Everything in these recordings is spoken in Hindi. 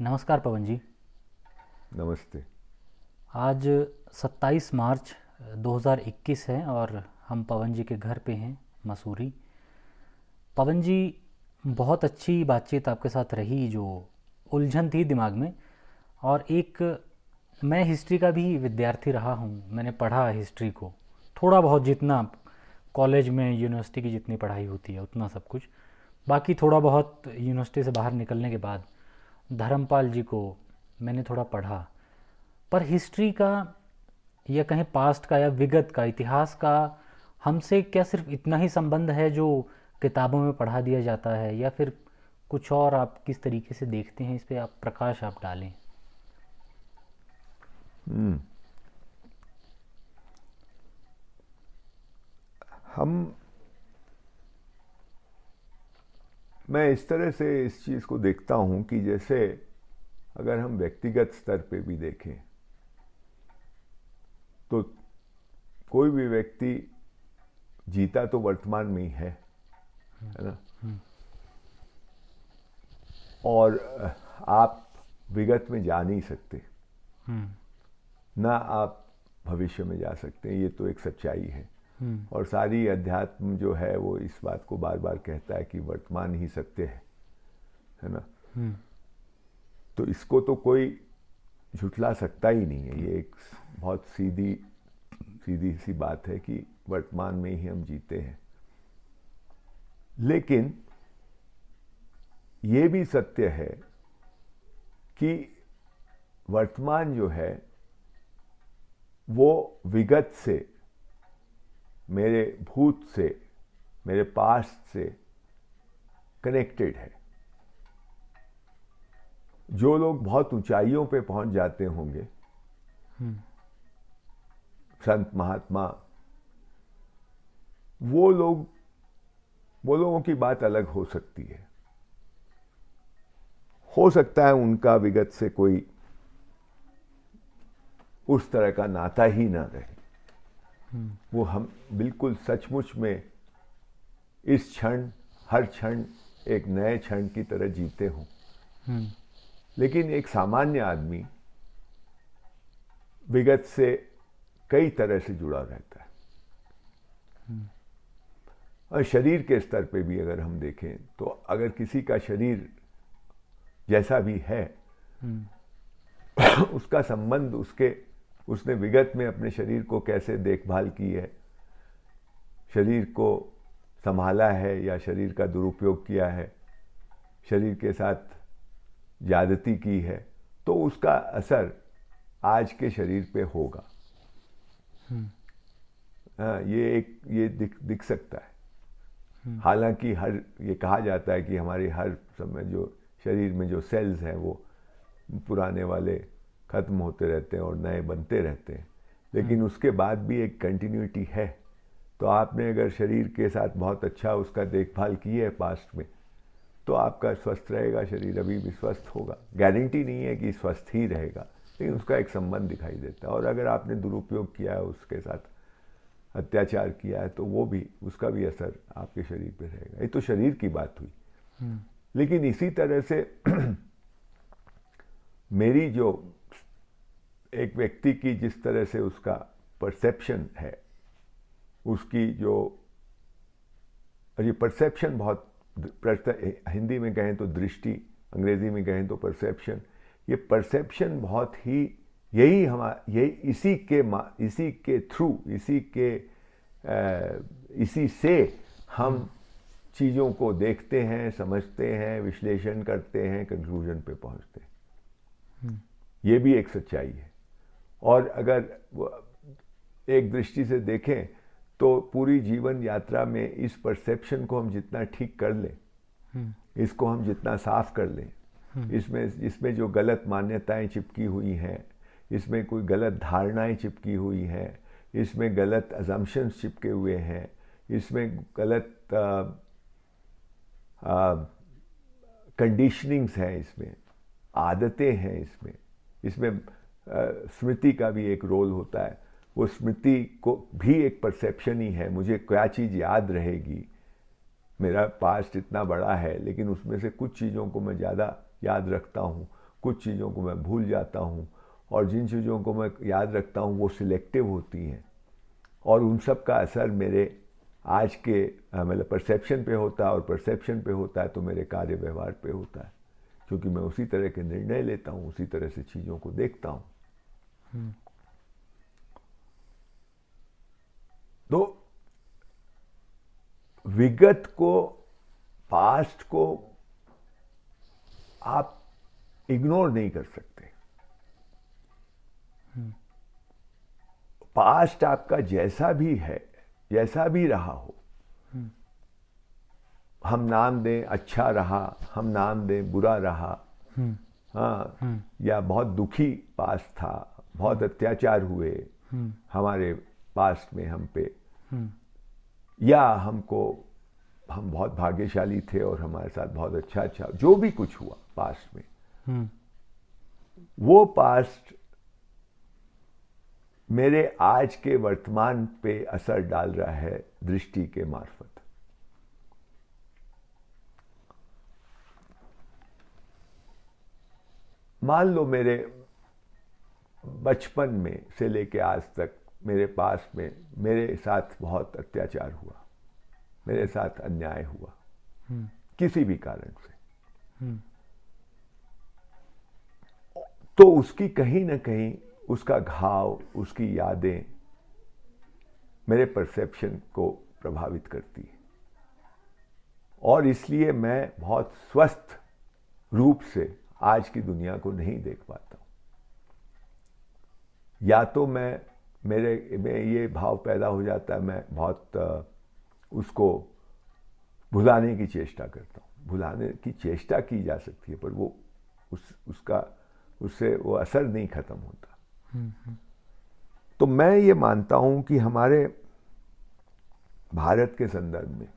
नमस्कार पवन जी। नमस्ते। आज 27 मार्च 2021 है और हम पवन जी के घर पे हैं, मसूरी। पवन जी, बहुत अच्छी बातचीत आपके साथ रही, जो उलझन थी दिमाग में। और एक, मैं हिस्ट्री का भी विद्यार्थी रहा हूँ, मैंने पढ़ा हिस्ट्री को थोड़ा बहुत, जितना कॉलेज में यूनिवर्सिटी की जितनी पढ़ाई होती है उतना सब कुछ। बाकी थोड़ा बहुत यूनिवर्सिटी से बाहर निकलने के बाद धर्मपाल जी को मैंने थोड़ा पढ़ा। पर हिस्ट्री का, या कहें पास्ट का या विगत का, इतिहास का हमसे क्या सिर्फ इतना ही संबंध है जो किताबों में पढ़ा दिया जाता है, या फिर कुछ और? आप किस तरीके से देखते हैं इस पे? आप प्रकाश आप डालें। हम्म, हम मैं इस तरह से इस चीज़ को देखता हूँ कि जैसे अगर हम व्यक्तिगत स्तर पे भी देखें तो कोई भी व्यक्ति जीता तो वर्तमान में ही है ना। और आप विगत में जा नहीं सकते, ना आप भविष्य में जा सकते हैं, ये तो एक सच्चाई है। और सारी अध्यात्म जो है वो इस बात को बार बार कहता है कि वर्तमान ही सत्य है ना। तो इसको तो कोई झुठला सकता ही नहीं है। ये एक बहुत सीधी सीधी सी बात है कि वर्तमान में ही हम जीते हैं। लेकिन ये भी सत्य है कि वर्तमान जो है वो विगत से, मेरे भूत से, मेरे पास्ट से कनेक्टेड है। जो लोग बहुत ऊंचाइयों पे पहुंच जाते होंगे, संत महात्मा, वो लोगों की बात अलग हो सकती है। हो सकता है उनका विगत से कोई उस तरह का नाता ही ना रहे। वो हम बिल्कुल सचमुच में इस क्षण, हर क्षण एक नए क्षण की तरह जीते हों। लेकिन एक सामान्य आदमी विगत से कई तरह से जुड़ा रहता है। और शरीर के स्तर पे भी अगर हम देखें तो अगर किसी का शरीर जैसा भी है उसका संबंध उसने विगत में अपने शरीर को कैसे देखभाल की है, शरीर को संभाला है या शरीर का दुरुपयोग किया है, शरीर के साथ ज्यादती की है, तो उसका असर आज के शरीर पे होगा। ये दिख सकता है। हालांकि ये कहा जाता है कि हमारे हर समय जो शरीर में जो सेल्स हैं वो पुराने वाले खत्म होते रहते हैं और नए बनते रहते हैं, लेकिन उसके बाद भी एक कंटिन्यूटी है। तो आपने अगर शरीर के साथ बहुत अच्छा उसका देखभाल की है पास्ट में, तो आपका स्वस्थ रहेगा शरीर, अभी भी स्वस्थ होगा। गारंटी नहीं है कि स्वस्थ ही रहेगा, लेकिन उसका एक संबंध दिखाई देता है। और अगर आपने दुरुपयोग किया है, उसके साथ अत्याचार किया है, तो वो भी, उसका भी असर आपके शरीर पे रहेगा। ये तो शरीर की बात हुई। लेकिन इसी तरह से मेरी जो एक व्यक्ति की जिस तरह से उसका परसेप्शन है, उसकी जो, और ये परसेप्शन बहुत, हिंदी में कहें तो दृष्टि, अंग्रेजी में कहें तो परसेप्शन, ये परसेप्शन बहुत ही, यही इसी के थ्रू, इसी से हम चीज़ों को देखते हैं, समझते हैं, विश्लेषण करते हैं, कंक्लूजन पे पहुंचते हैं। ये भी एक सच्चाई है। और अगर एक दृष्टि से देखें तो पूरी जीवन यात्रा में इस परसेप्शन को हम जितना ठीक कर लें, इसको हम जितना साफ कर लें, इसमें जो गलत मान्यताएं चिपकी हुई हैं, इसमें कोई गलत धारणाएं चिपकी हुई हैं, इसमें गलत अजम्पशंस चिपके हुए हैं, इसमें गलत कंडीशनिंग्स हैं, इसमें आदतें हैं, इसमें स्मृति का भी एक रोल होता है। वो स्मृति को भी एक परसेप्शन ही है। मुझे क्या चीज़ याद रहेगी, मेरा पास्ट इतना बड़ा है, लेकिन उसमें से कुछ चीज़ों को मैं ज़्यादा याद रखता हूँ, कुछ चीज़ों को मैं भूल जाता हूँ, और जिन चीज़ों को मैं याद रखता हूँ वो सिलेक्टिव होती हैं, और उन सब का असर मेरे आज के मतलब परसेप्शन पे होता है, और परसेप्शन पे होता है तो मेरे कार्य व्यवहार पे होता है, क्योंकि मैं उसी तरह के निर्णय लेता हूँ, उसी तरह से चीज़ों को देखता हूँ। तो विगत को, पास्ट को आप इग्नोर नहीं कर सकते। पास्ट आपका जैसा भी है, जैसा भी रहा हो, हम नाम दें अच्छा रहा, हम नाम दें बुरा रहा, हाँ, या बहुत दुखी पास्ट था, बहुत अत्याचार हुए हमारे पास्ट में हम पे, या हम बहुत भाग्यशाली थे और हमारे साथ बहुत अच्छा जो भी कुछ हुआ पास्ट में, वो पास्ट मेरे आज के वर्तमान पे असर डाल रहा है दृष्टि के मार्फत। मान लो मेरे बचपन में से लेके आज तक मेरे पास में मेरे साथ बहुत अत्याचार हुआ, मेरे साथ अन्याय हुआ किसी भी कारण से, तो उसकी कहीं ना कहीं उसका घाव, उसकी यादें मेरे परसेप्शन को प्रभावित करती है, और इसलिए मैं बहुत स्वस्थ रूप से आज की दुनिया को नहीं देख पाता हूं। या तो मेरे में ये भाव पैदा हो जाता है, मैं बहुत उसको भुलाने की चेष्टा करता हूँ। भुलाने की चेष्टा की जा सकती है, पर वो उससे वो असर नहीं खत्म होता। तो मैं ये मानता हूँ कि हमारे भारत के संदर्भ में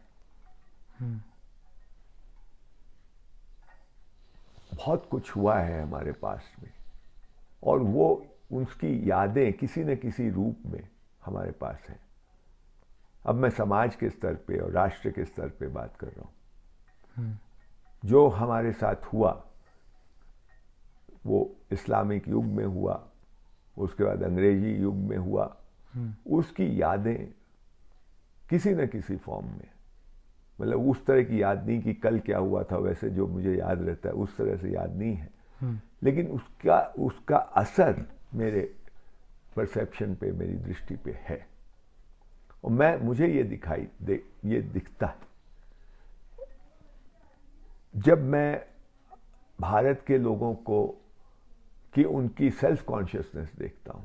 बहुत कुछ हुआ है हमारे पास में, और वो उसकी यादें किसी न किसी रूप में हमारे पास हैं। अब मैं समाज के स्तर पे और राष्ट्र के स्तर पे बात कर रहा हूँ। जो हमारे साथ हुआ वो इस्लामिक युग में हुआ, उसके बाद अंग्रेजी युग में हुआ, उसकी यादें किसी न किसी फॉर्म में, मतलब उस तरह की याद नहीं कि कल क्या हुआ था वैसे जो मुझे याद रहता है उस तरह से याद नहीं है, लेकिन उसका असर मेरे परसेप्शन पे, मेरी दृष्टि पे है, और मुझे ये दिखता है जब मैं भारत के लोगों को कि उनकी सेल्फ कॉन्शियसनेस देखता हूं,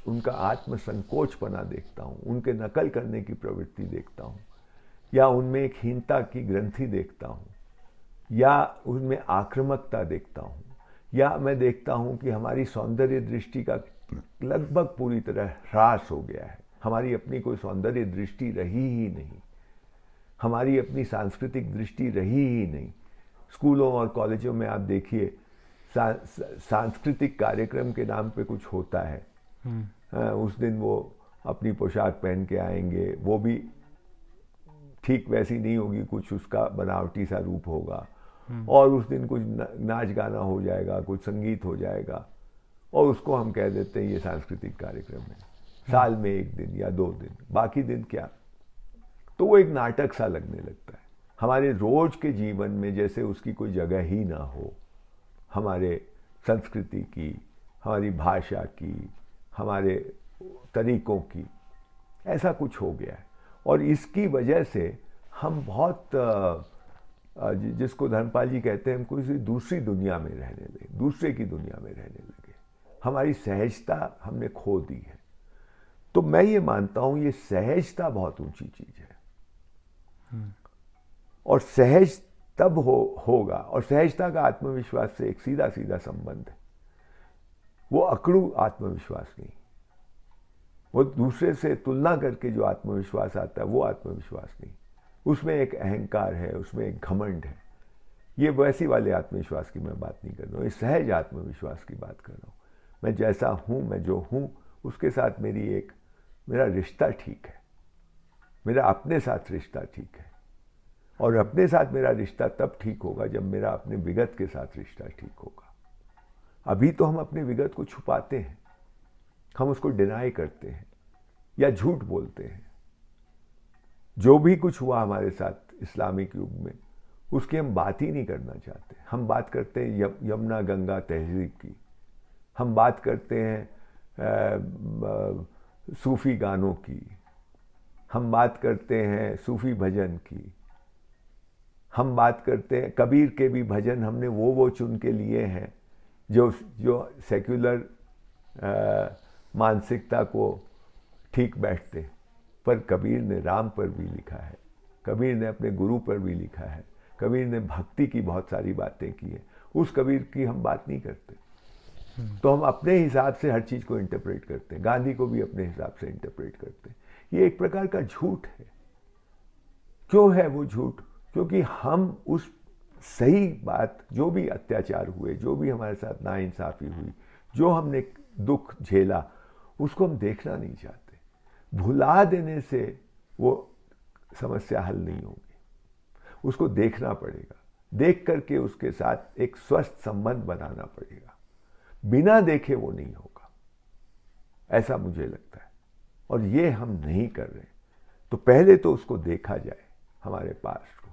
उनका आत्मसंकोचपना देखता हूं, उनके नकल करने की प्रवृत्ति देखता हूं, या उनमें एक हीनता की ग्रंथि देखता हूं, या उनमें आक्रामकता देखता हूं, या मैं देखता हूं कि हमारी सौंदर्य दृष्टि का लगभग पूरी तरह ह्रास हो गया है। हमारी अपनी कोई सौंदर्य दृष्टि रही ही नहीं, हमारी अपनी सांस्कृतिक दृष्टि रही ही नहीं। स्कूलों और कॉलेजों में आप देखिए सांस्कृतिक कार्यक्रम के नाम पे कुछ होता है, उस दिन वो अपनी पोशाक पहन के आएंगे, वो भी ठीक वैसी नहीं होगी, कुछ उसका बनावटी सा रूप होगा, और उस दिन कुछ नाच गाना हो जाएगा, कुछ संगीत हो जाएगा, और उसको हम कह देते हैं ये सांस्कृतिक कार्यक्रम है। साल में एक दिन या 2 दिन, बाकी दिन क्या, तो वो एक नाटक सा लगने लगता है। हमारे रोज के जीवन में जैसे उसकी कोई जगह ही ना हो, हमारे संस्कृति की, हमारी भाषा की, हमारे तरीकों की, ऐसा कुछ हो गया है। और इसकी वजह से हम बहुत जिसको धर्मपाल जी कहते हैं, हम कोई दूसरी दुनिया में रहने लगे, दूसरे की दुनिया में रहने लगे, हमारी सहजता हमने खो दी है। तो मैं ये मानता हूं ये सहजता बहुत ऊंची चीज है, और सहज तब होगा, और सहजता का आत्मविश्वास से एक सीधा सीधा संबंध है। वो अकड़ू आत्मविश्वास नहीं, वो दूसरे से तुलना करके जो आत्मविश्वास आता है वो आत्मविश्वास नहीं, उसमें एक अहंकार है, उसमें एक घमंड है। ये वैसी वाले आत्मविश्वास की मैं बात नहीं कर रहा हूँ, इस सहज आत्मविश्वास की बात कर रहा हूँ। मैं जैसा हूँ, मैं जो हूँ, उसके साथ मेरा रिश्ता ठीक है, मेरा अपने साथ रिश्ता ठीक है, और अपने साथ मेरा रिश्ता तब ठीक होगा जब मेरा अपने विगत के साथ रिश्ता ठीक होगा। अभी तो हम अपने विगत को छुपाते हैं, हम उसको डिनाई करते हैं या झूठ बोलते हैं। जो भी कुछ हुआ हमारे साथ इस्लामिक युग में, उसकी हम बात ही नहीं करना चाहते। हम बात करते हैं यमुना गंगा तहजीब की, हम बात करते हैं सूफ़ी गानों की, हम बात करते हैं सूफ़ी भजन की, हम बात करते हैं कबीर के भी भजन हमने वो चुन के लिए हैं जो सेक्युलर मानसिकता को ठीक बैठते। पर कबीर ने राम पर भी लिखा है, कबीर ने अपने गुरु पर भी लिखा है, कबीर ने भक्ति की बहुत सारी बातें की है। उस कबीर की हम बात नहीं करते। तो हम अपने हिसाब से हर चीज़ को इंटरप्रेट करते हैं। गांधी को भी अपने हिसाब से इंटरप्रेट करते हैं। ये एक प्रकार का झूठ है। क्यों है वो झूठ? क्योंकि हम उस सही बात, जो भी अत्याचार हुए, जो भी हमारे साथ नाइंसाफ़ी हुई, जो हमने दुख झेला, उसको हम देखना नहीं चाहते। भुला देने से वो समस्या हल नहीं होगी, उसको देखना पड़ेगा। देख करके उसके साथ एक स्वस्थ संबंध बनाना पड़ेगा। बिना देखे वो नहीं होगा, ऐसा मुझे लगता है। और ये हम नहीं कर रहे। तो पहले तो उसको देखा जाए, हमारे पास को,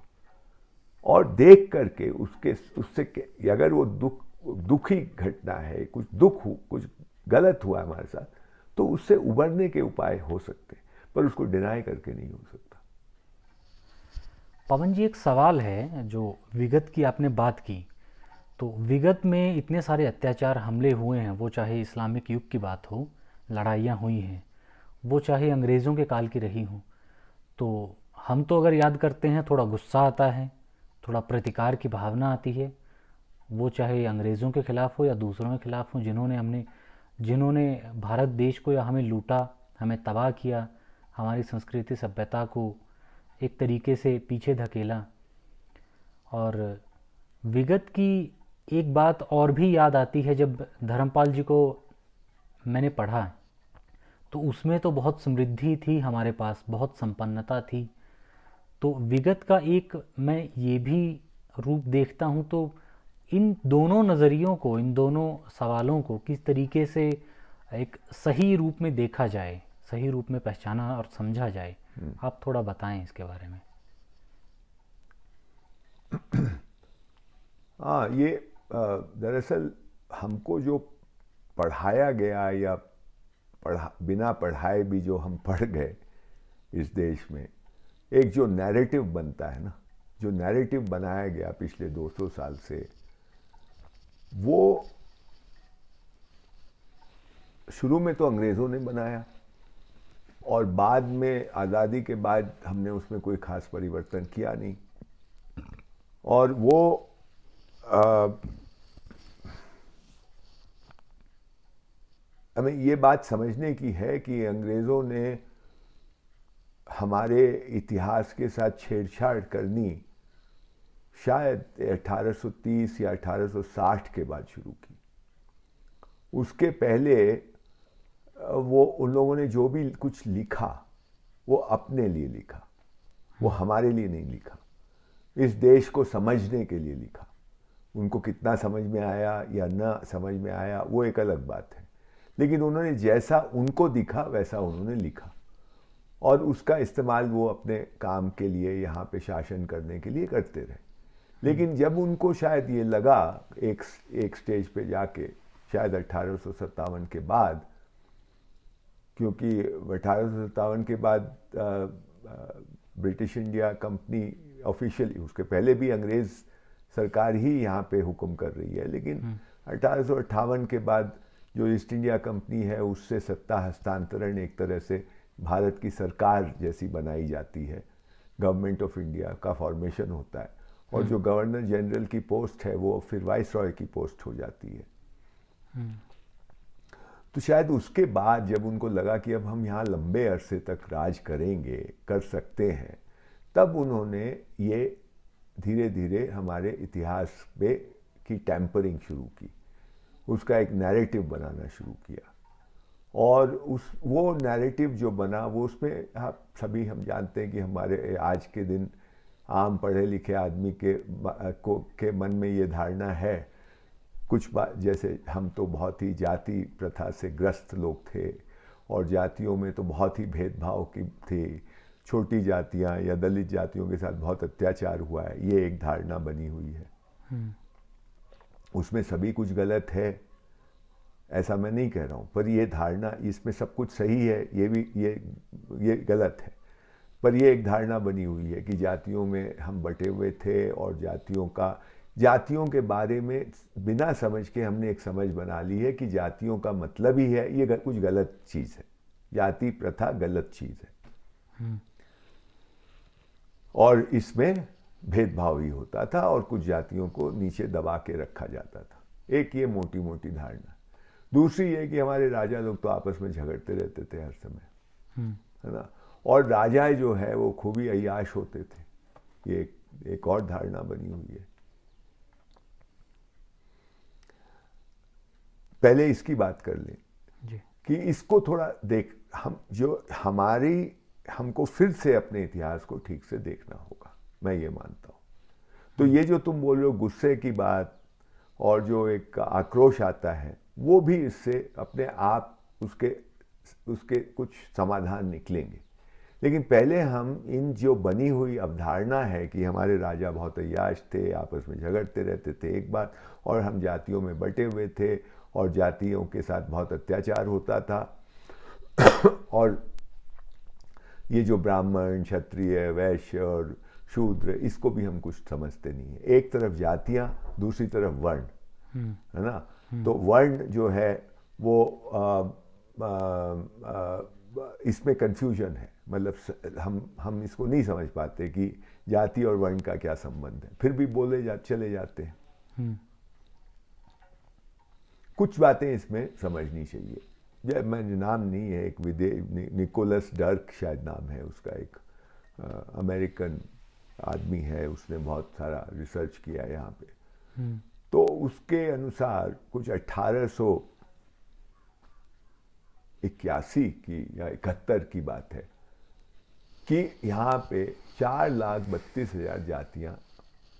और देख करके उससे अगर वो दुखी घटना है, कुछ गलत हुआ हमारे साथ, तो उससे उबरने के उपाय हो सकते हैं, पर उसको डिनाई करके नहीं हो सकता। पवन जी, एक सवाल है, जो विगत की आपने बात की, तो विगत में इतने सारे अत्याचार हमले हुए हैं, वो चाहे इस्लामिक युग की बात हो, लड़ाइयाँ हुई हैं, वो चाहे अंग्रेज़ों के काल की रही हों, तो हम तो अगर याद करते हैं थोड़ा गुस्सा आता है, थोड़ा प्रतिकार की भावना आती है। वो चाहे अंग्रेज़ों के ख़िलाफ़ हो या दूसरों के ख़िलाफ़ हो, जिन्होंने भारत देश को या हमें लूटा, हमें तबाह किया, हमारी संस्कृति सभ्यता को एक तरीके से पीछे धकेला। और विगत की एक बात और भी याद आती है, जब धर्मपाल जी को मैंने पढ़ा तो उसमें तो बहुत समृद्धि थी हमारे पास, बहुत संपन्नता थी। तो विगत का एक मैं ये भी रूप देखता हूँ। तो इन दोनों नज़रियों को, इन दोनों सवालों को किस तरीके से एक सही रूप में देखा जाए, सही रूप में पहचाना और समझा जाए, आप थोड़ा बताएं इसके बारे में। हाँ, ये दरअसल हमको जो पढ़ाया गया, या बिना पढ़ाए भी जो हम पढ़ गए इस देश में, एक जो नैरेटिव बनता है ना, जो नैरेटिव बनाया गया पिछले 200 साल से, वो शुरू में तो अंग्रेज़ों ने बनाया, और बाद में आज़ादी के बाद हमने उसमें कोई ख़ास परिवर्तन किया नहीं। और वो हमें ये बात समझने की है कि अंग्रेज़ों ने हमारे इतिहास के साथ छेड़छाड़ करनी शायद 1830 या 1860 के बाद शुरू की। उसके पहले वो उन लोगों ने जो भी कुछ लिखा, वो अपने लिए लिखा, वो हमारे लिए नहीं लिखा, इस देश को समझने के लिए लिखा। उनको कितना समझ में आया या ना समझ में आया, वो एक अलग बात है, लेकिन उन्होंने जैसा उनको दिखा वैसा उन्होंने लिखा, और उसका इस्तेमाल वो अपने काम के लिए, यहाँ पे शासन करने के लिए करते रहे। लेकिन जब उनको शायद ये लगा एक स्टेज पे जाके, शायद 1857 के बाद, क्योंकि 1857 के बाद ब्रिटिश इंडिया कंपनी ऑफिशियली, उसके पहले भी अंग्रेज़ सरकार ही यहाँ पे हुक्म कर रही है, लेकिन 1858 के बाद जो ईस्ट इंडिया कंपनी है, उससे सत्ता हस्तांतरण एक तरह से भारत की सरकार जैसी बनाई जाती है, गवर्नमेंट ऑफ इंडिया का फॉर्मेशन होता है, और जो गवर्नर जनरल की पोस्ट है वो फिर वाइस रॉय की पोस्ट हो जाती है। तो शायद उसके बाद जब उनको लगा कि अब हम यहाँ लंबे अरसे तक राज करेंगे, कर सकते हैं, तब उन्होंने ये धीरे धीरे हमारे इतिहास पे की टैंपरिंग शुरू की, उसका एक नैरेटिव बनाना शुरू किया। और वो नैरेटिव जो बना, वो उसमें आप सभी हम जानते हैं कि हमारे आज के दिन आम पढ़े लिखे आदमी के मन में ये धारणा है। कुछ बात जैसे हम तो बहुत ही जाति प्रथा से ग्रस्त लोग थे और जातियों में तो बहुत ही भेदभाव की थी, छोटी जातियां या दलित जातियों के साथ बहुत अत्याचार हुआ है, ये एक धारणा बनी हुई है। उसमें सभी कुछ गलत है ऐसा मैं नहीं कह रहा हूँ, पर ये धारणा, इसमें सब कुछ सही है, ये भी ये गलत है, पर ये एक धारणा बनी हुई है कि जातियों में हम बटे हुए थे और जातियों के बारे में बिना समझ के हमने एक समझ बना ली है कि जातियों का मतलब ही है ये कुछ गलत चीज़ है, जाति प्रथा गलत चीज़ है और इसमें भेदभाव ही होता था और कुछ जातियों को नीचे दबा के रखा जाता था। एक ये मोटी मोटी धारणा। दूसरी ये कि हमारे राजा लोग तो आपस में झगड़ते रहते थे हर समय, है ना, और राजा जो है वो खूब ही अय्याश होते थे, ये एक और धारणा बनी हुई है। पहले इसकी बात कर लें जी। कि इसको थोड़ा देख, हमको फिर से अपने इतिहास को ठीक से देखना होगा, मैं ये मानता हूँ। तो ये जो तुम बोल रहे हो गुस्से की बात और जो एक आक्रोश आता है, वो भी इससे अपने आप उसके कुछ समाधान निकलेंगे। लेकिन पहले हम इन जो बनी हुई अवधारणा है कि हमारे राजा बहुत अय्याश थे, आपस में झगड़ते रहते थे एक बात, और हम जातियों में बटे हुए थे और जातियों के साथ बहुत अत्याचार होता था और ये जो ब्राह्मण, क्षत्रिय, वैश्य और शूद्र, इसको भी हम कुछ समझते नहीं है। एक तरफ जातियां, दूसरी तरफ वर्ण, है ना। तो वर्ण जो है वो इसमें कंफ्यूजन है, मतलब हम इसको नहीं समझ पाते कि जाति और वर्ण का क्या संबंध है, फिर भी चले जाते हैं। कुछ बातें इसमें समझनी चाहिए। जब मैंने नाम नहीं है, एक निकोलस डर्क शायद नाम है उसका, एक अमेरिकन आदमी है, उसने बहुत सारा रिसर्च किया यहाँ पे। तो उसके अनुसार कुछ 1881 की या 71 की बात है कि यहाँ पे 4,32,000 जातियाँ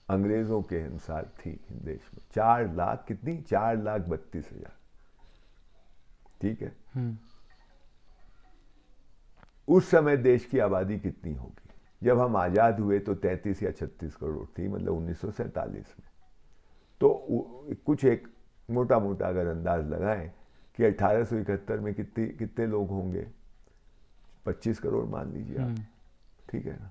अंग्रेज़ों के अनुसार थी देश में। 4,32,000, ठीक है। उस समय देश की आबादी कितनी होगी? जब हम आज़ाद हुए तो 33 या 36 करोड़ थी, मतलब 1947 में। तो कुछ एक मोटा मोटा अगर अंदाज लगाएं कि 1871 में कितने लोग होंगे, 25 करोड़ मान लीजिए आप, ठीक है ना।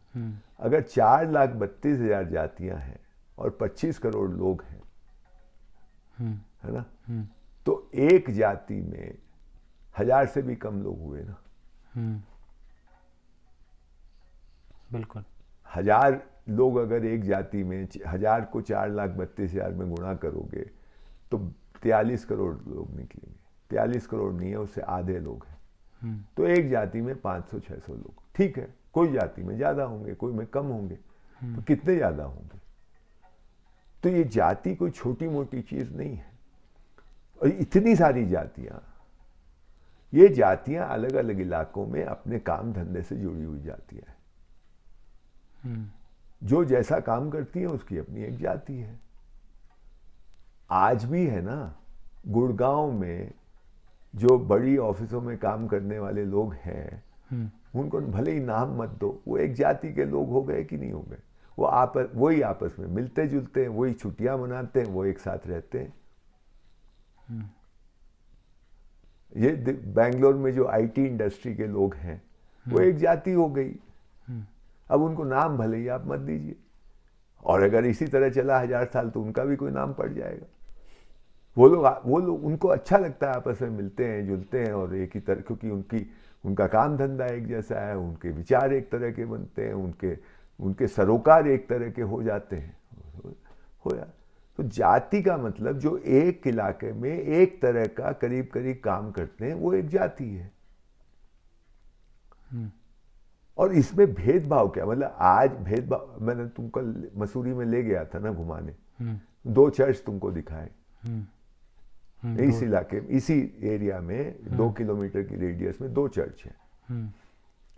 अगर 4,32,000 जातियां हैं और 25 करोड़ लोग हैं, है ना, तो एक जाति में 1000 से भी कम लोग हुए ना। बिल्कुल। 1000 लोग अगर एक जाति में, 1000 को 4,32,000 में गुणा करोगे तो 43 करोड़ लोग निकलेंगे। 43 करोड़ नहीं है, उससे आधे लोग हैं। तो एक जाति में 500-600 लोग, ठीक है। कोई जाति में ज्यादा होंगे, कोई में कम होंगे, तो कितने ज्यादा होंगे? तो ये जाति कोई छोटी मोटी चीज नहीं है। और इतनी सारी जातियां, ये जातियां अलग अलग इलाकों में अपने काम धंधे से जुड़ी हुई जातियां हैं। जो जैसा काम करती है उसकी अपनी एक जाति है। आज भी है ना, गुड़गांव में जो बड़ी ऑफिसों में काम करने वाले लोग हैं, उनको भले ही नाम मत दो, वो एक जाति के लोग हो गए कि नहीं हो गए? वही आपस में मिलते जुलते हैं, वही छुट्टियां मनाते हैं, वो एक साथ रहते हैं। ये बेंगलोर में जो आईटी इंडस्ट्री के लोग हैं, वो एक जाति हो गई। अब उनको नाम भले ही आप मत दीजिए, और अगर इसी तरह चला 1000 साल तो उनका भी कोई नाम पड़ जाएगा। वो लोग उनको अच्छा लगता है, आपस में मिलते हैं जुलते हैं और एक ही तरह, क्योंकि उनका काम धंधा एक जैसा है, उनके विचार एक तरह के बनते हैं, उनके सरोकार एक तरह के हो जाते हैं। तो जाति का मतलब जो एक इलाके में एक तरह का करीब करीब काम करते हैं, वो एक जाति है। और इसमें भेदभाव क्या, मतलब आज भेदभाव, मैंने तुमको मसूरी में ले गया था ना घुमाने, 2 चर्च तुमको दिखाए इस इलाके में, इसी एरिया में 2 किलोमीटर की रेडियस में 2 चर्च हैं।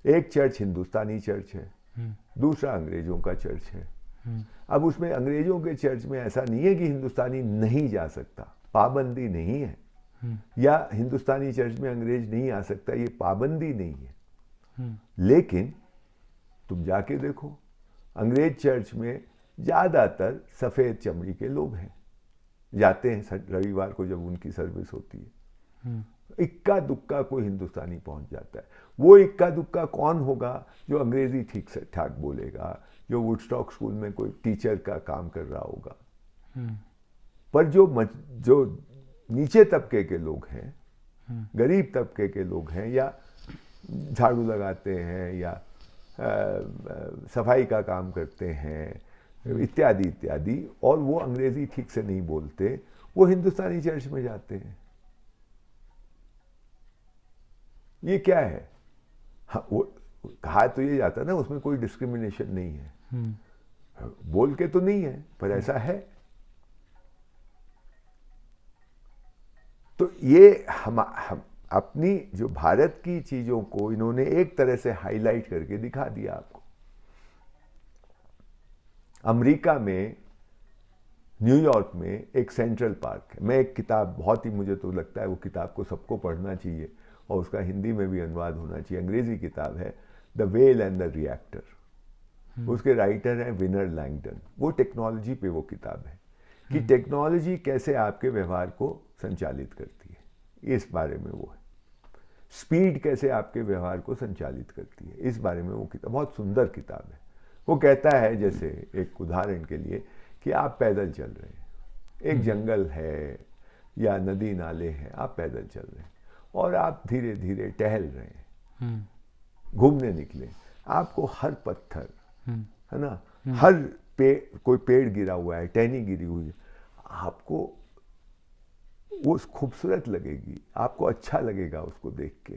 एक चर्च हिंदुस्तानी चर्च है, दूसरा अंग्रेजों का चर्च है। अब उसमें अंग्रेजों के चर्च में ऐसा नहीं है कि हिंदुस्तानी नहीं जा सकता, पाबंदी नहीं है, या हिंदुस्तानी चर्च में अंग्रेज नहीं आ सकता, ये पाबंदी नहीं है। लेकिन तुम जाके देखो, अंग्रेज चर्च में ज़्यादातर सफ़ेद चमड़ी के लोग हैं, जाते हैं रविवार को जब उनकी सर्विस होती है। इक्का दुक्का कोई हिंदुस्तानी पहुंच जाता है। वो इक्का दुक्का कौन होगा जो अंग्रेजी ठीक से ठाक बोलेगा, जो वुडस्टॉक स्कूल में कोई टीचर का काम कर रहा होगा। पर जो नीचे तबके के लोग हैं, गरीब तबके के लोग हैं, या झाड़ू लगाते हैं, या सफाई का काम करते हैं, इत्यादि इत्यादि, और वो अंग्रेजी ठीक से नहीं बोलते, वो हिंदुस्तानी चर्च में जाते हैं। ये क्या है? हाँ, वो कहा तो ये जाता ना, उसमें कोई डिस्क्रिमिनेशन नहीं है, बोल के तो नहीं है, पर ऐसा है। तो ये हम अपनी जो भारत की चीजों को इन्होंने एक तरह से हाईलाइट करके दिखा दिया आपको। अमेरिका में न्यूयॉर्क में एक सेंट्रल पार्क है। मैं एक किताब, बहुत ही मुझे तो लगता है वो किताब को सबको पढ़ना चाहिए, और उसका हिंदी में भी अनुवाद होना चाहिए। अंग्रेजी किताब है the well and the reactor. उसके राइटर हैं विनर लैंगडन। वो टेक्नोलॉजी पे वो किताब है कि टेक्नोलॉजी कैसे आपके व्यवहार को संचालित करती है, इस बारे में वो है। स्पीड कैसे आपके व्यवहार को संचालित करती है, इस बारे में वो किताब, बहुत सुंदर किताब है। वो कहता है, जैसे एक उदाहरण के लिए, कि आप पैदल चल रहे हैं, एक जंगल है या नदी नाले हैं, आप पैदल चल रहे हैं और आप धीरे धीरे टहल रहे हैं, घूमने निकले, आपको हर पत्थर, है ना, हर कोई पेड़ गिरा हुआ है, टहनी गिरी हुई है, आपको वो खूबसूरत लगेगी, आपको अच्छा लगेगा उसको देख के,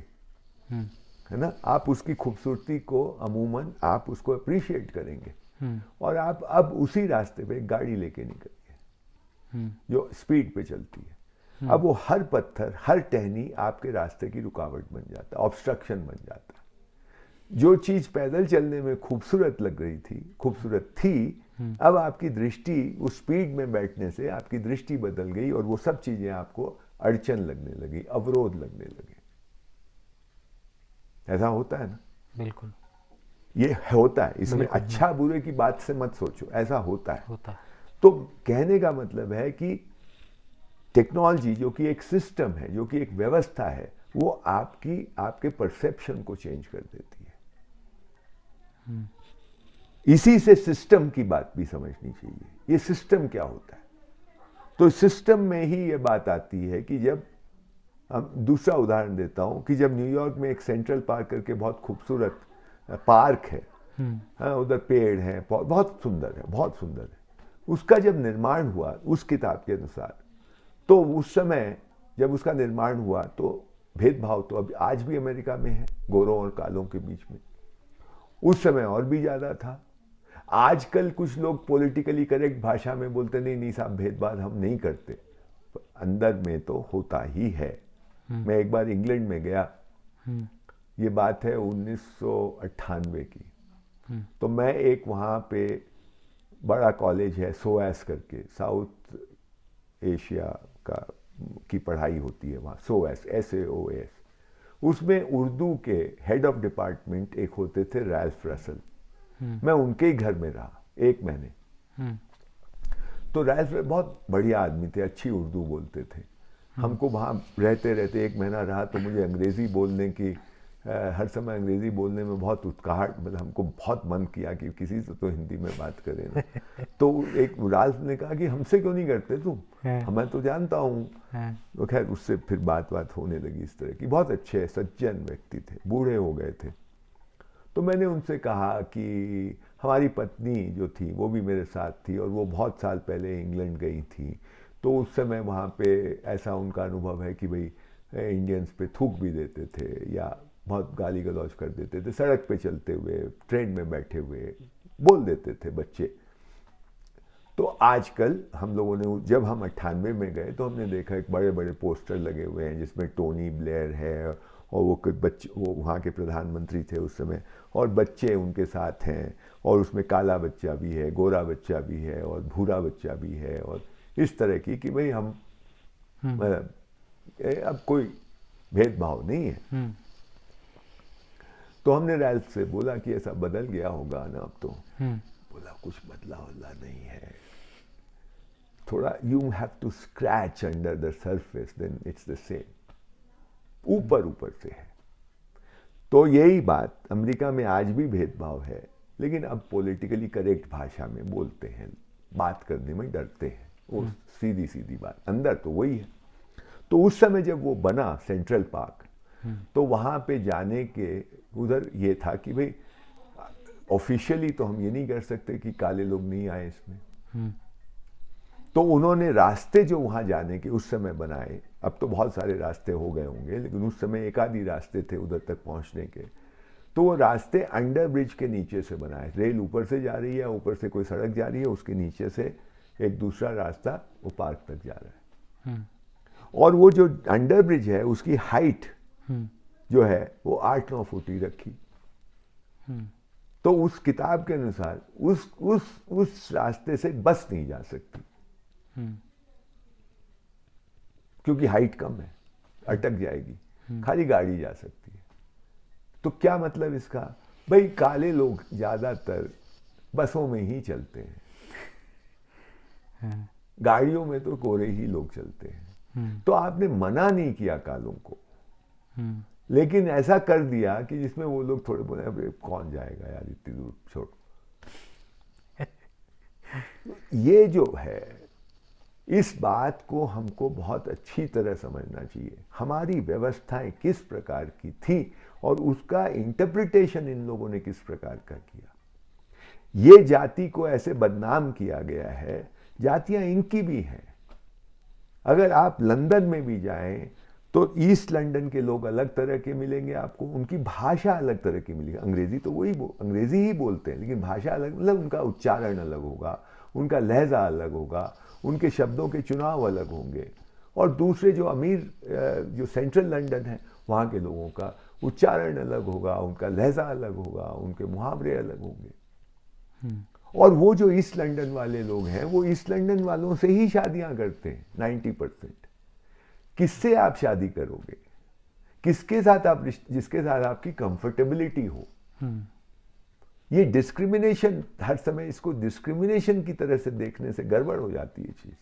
है ना। आप उसकी खूबसूरती को अमूमन आप उसको अप्रिशिएट करेंगे, और आप अब उसी रास्ते पे गाड़ी लेके निकलिए जो स्पीड पे चलती है। अब वो हर पत्थर, हर टहनी आपके रास्ते की रुकावट बन जाता है, ऑब्स्ट्रक्शन बन जाता है। जो चीज पैदल चलने में खूबसूरत लग रही थी, खूबसूरत थी, अब आपकी दृष्टि उस स्पीड में बैठने से आपकी दृष्टि बदल गई, और वो सब चीजें आपको अड़चन लगने लगी, अवरोध लगने लगे। ऐसा होता है ना? बिल्कुल, ये होता है। इसमें अच्छा बुरे की बात से मत सोचो, ऐसा होता है। तो कहने का मतलब है कि टेक्नोलॉजी जो कि एक सिस्टम है, जो कि एक व्यवस्था है, वो आपके परसेप्शन को चेंज कर देती है। इसी से सिस्टम की बात भी समझनी चाहिए। ये सिस्टम क्या होता है? तो सिस्टम में ही ये बात आती है कि जब हम, दूसरा उदाहरण देता हूं, कि जब न्यूयॉर्क में एक सेंट्रल पार्क करके बहुत खूबसूरत पार्क है, हाँ, उधर पेड़ है, बहुत सुंदर है, बहुत सुंदर है। उसका जब निर्माण हुआ उस किताब के अनुसार, तो उस समय जब उसका निर्माण हुआ तो भेदभाव तो अभी आज भी अमेरिका में है, गोरों और कालों के बीच में। उस समय और भी ज्यादा था। आजकल कुछ लोग पॉलिटिकली करेक्ट भाषा में बोलते नहीं नहीं साहब, भेदभाव हम नहीं करते, अंदर में तो होता ही है। मैं एक बार इंग्लैंड में गया, ये बात है 1998 की। तो मैं एक वहाँ पे बड़ा कॉलेज है सोएस करके, साउथ एशिया की पढ़ाई होती है वहाँ, सोएस, SAOS। उसमें उर्दू के हेड ऑफ डिपार्टमेंट एक होते थे रैल्फ रसल। मैं उनके ही घर में रहा 1 महीने। तो रैल्फ बहुत बढ़िया आदमी थे, अच्छी उर्दू बोलते थे। हमको वहाँ रहते रहते 1 महीना रहा, तो मुझे अंग्रेज़ी बोलने की, हर समय अंग्रेज़ी बोलने में बहुत उत्कहाट, मतलब हमको बहुत मन किया कि किसी से तो हिंदी में बात करें ना। तो एक राल्फ ने कहा कि हमसे क्यों नहीं करते तुम, मैं तो जानता हूँ। तो खैर उससे फिर बात होने लगी इस तरह की। बहुत अच्छे सज्जन व्यक्ति थे, बूढ़े हो गए थे। तो मैंने उनसे कहा कि हमारी पत्नी जो थी वो भी मेरे साथ थी, और वो बहुत साल पहले इंग्लैंड गई थी। तो उस समय वहाँ पे ऐसा उनका अनुभव है कि भाई इंडियंस पे थूक भी देते थे, या बहुत गाली गलौज कर देते थे, सड़क पे चलते हुए, ट्रेन में बैठे हुए बोल देते थे बच्चे। तो आजकल हम लोगों ने, जब हम 98 में गए तो हमने देखा एक बड़े बड़े पोस्टर लगे हुए हैं जिसमें टोनी ब्लेयर है, और वो कोई बच्चे, वो वहाँ के प्रधानमंत्री थे उस समय, और बच्चे उनके साथ हैं, और उसमें काला बच्चा भी है, गोरा बच्चा भी है, और भूरा बच्चा भी है, और इस तरह की कि भाई हम अब कोई भेदभाव नहीं है। तो हमने रैल्फ से बोला कि ऐसा बदल गया होगा ना अब तो। बोला कुछ बदला नहीं है, थोड़ा you have to scratch under the surface then it's the same, ऊपर से है। तो यही बात अमेरिका में आज भी भेदभाव है, लेकिन अब पॉलिटिकली करेक्ट भाषा में बोलते हैं, बात करने में डरते हैं, वो सीधी बात, अंदर तो वही है। तो उस समय जब वो बना सेंट्रल पार्क, तो वहाँ पे जाने के उधर ये था कि भाई ऑफिशियली तो हम ये नहीं कर सकते कि काले लोग नहीं आए इसमें। तो उन्होंने रास्ते जो वहाँ जाने के उस समय बनाए, अब तो बहुत सारे रास्ते हो गए होंगे, लेकिन उस समय एक आधी रास्ते थे उधर तक पहुँचने के। तो वो रास्ते अंडर ब्रिज के नीचे से बनाए, रेल ऊपर से जा रही है, ऊपर से कोई सड़क जा रही है, उसके नीचे से एक दूसरा रास्ता वो पार्क तक जा रहा है। और वो जो अंडर ब्रिज है उसकी हाइट जो है वो 8-9 फुट ही रखी। तो उस किताब के अनुसार उस रास्ते से बस नहीं जा सकती, क्योंकि हाइट कम है, अटक जाएगी, खाली गाड़ी जा सकती है। तो क्या मतलब इसका, भाई काले लोग ज्यादातर बसों में ही चलते हैं, गाड़ियों में तो गोरे ही लोग चलते हैं। तो आपने मना नहीं किया कालों को, लेकिन ऐसा कर दिया कि जिसमें वो लोग थोड़े बोले अरे कौन जाएगा यार इतनी दूर, छोड़। ये जो है, इस बात को हमको बहुत अच्छी तरह समझना चाहिए, हमारी व्यवस्थाएं किस प्रकार की थी और उसका इंटरप्रिटेशन इन लोगों ने किस प्रकार का किया। ये जाति को ऐसे बदनाम किया गया है, जातियां इनकी भी हैं। अगर आप लंदन में भी जाएं तो ईस्ट लंदन के लोग अलग तरह के मिलेंगे आपको, उनकी भाषा अलग तरह की मिलेगी। अंग्रेजी तो अंग्रेजी ही बोलते हैं, लेकिन भाषा अलग, मतलब उनका उच्चारण अलग होगा, उनका लहजा अलग होगा, उनके शब्दों के चुनाव अलग होंगे। और दूसरे जो अमीर जो सेंट्रल लंदन है वहाँ के लोगों का उच्चारण अलग होगा, उनका लहजा अलग होगा, उनके मुहावरे अलग होंगे। और वो जो ईस्ट लंदन वाले लोग हैं वो ईस्ट लंदन वालों से ही शादियां करते हैं 90%। किससे आप शादी करोगे, किसके साथ आप, जिसके साथ आपकी कंफर्टेबिलिटी हो। ये डिस्क्रिमिनेशन, हर समय इसको डिस्क्रिमिनेशन की तरह से देखने से गड़बड़ हो जाती है चीज।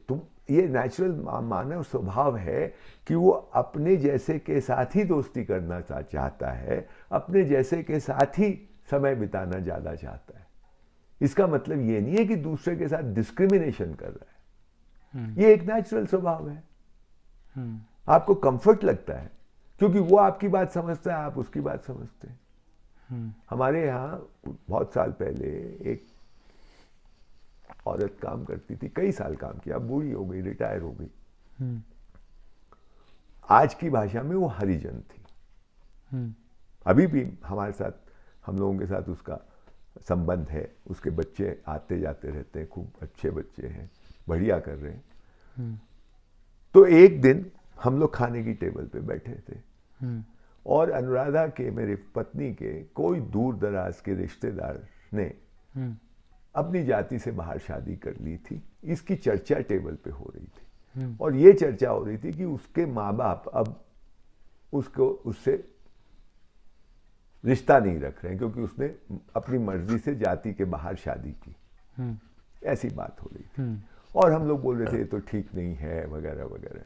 तुम, ये नेचुरल मानव स्वभाव है कि वो अपने जैसे के साथ ही दोस्ती करना चाहता है, अपने जैसे के साथ ही समय बिताना ज्यादा चाहता है। इसका मतलब ये नहीं है कि दूसरे के साथ डिस्क्रिमिनेशन कर रहा है, ये एक नेचुरल स्वभाव है। आपको कंफर्ट लगता है क्योंकि वो आपकी बात समझता है, आप उसकी बात समझते हैं। हमारे यहाँ बहुत साल पहले एक औरत काम करती थी, कई साल काम किया, अब बूढ़ी हो गई, रिटायर हो गई। आज की भाषा में वो हरिजन थी। अभी भी हमारे साथ, हम लोगों के साथ उसका संबंध है, उसके बच्चे आते जाते रहते हैं, खूब अच्छे बच्चे हैं, बढ़िया कर रहे हैं। तो एक दिन हम लोग खाने की टेबल पे बैठे थे और अनुराधा के, मेरी पत्नी के कोई दूर दराज के रिश्तेदार ने अपनी जाति से बाहर शादी कर ली थी। इसकी चर्चा टेबल पे हो रही थी और ये चर्चा हो रही थी कि उसके माँ बाप अब उसको, उससे रिश्ता नहीं रख रहे हैं क्योंकि उसने अपनी मर्जी से जाति के बाहर शादी की। ऐसी बात हो रही थी और हम लोग बोल रहे थे ये तो ठीक नहीं है वगैरह वगैरह।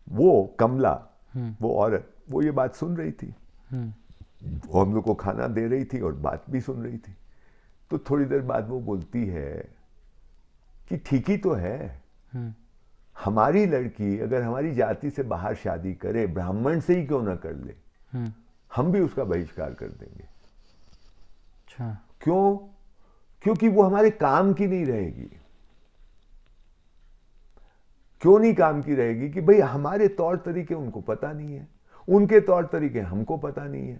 वो कमला, वो औरत, वो ये बात सुन रही थी, वो हम लोग को खाना दे रही थी और बात भी सुन रही थी। तो थोड़ी देर बाद वो बोलती है कि ठीक ही तो है, हमारी लड़की अगर हमारी जाति से बाहर शादी करे, ब्राह्मण से ही क्यों ना कर ले, हम भी उसका बहिष्कार कर देंगे। अच्छा, क्यों? क्योंकि वो हमारे काम की नहीं रहेगी। क्यों नहीं काम की रहेगी? कि भाई हमारे तौर तरीके उनको पता नहीं है, उनके तौर तरीके हमको पता नहीं है।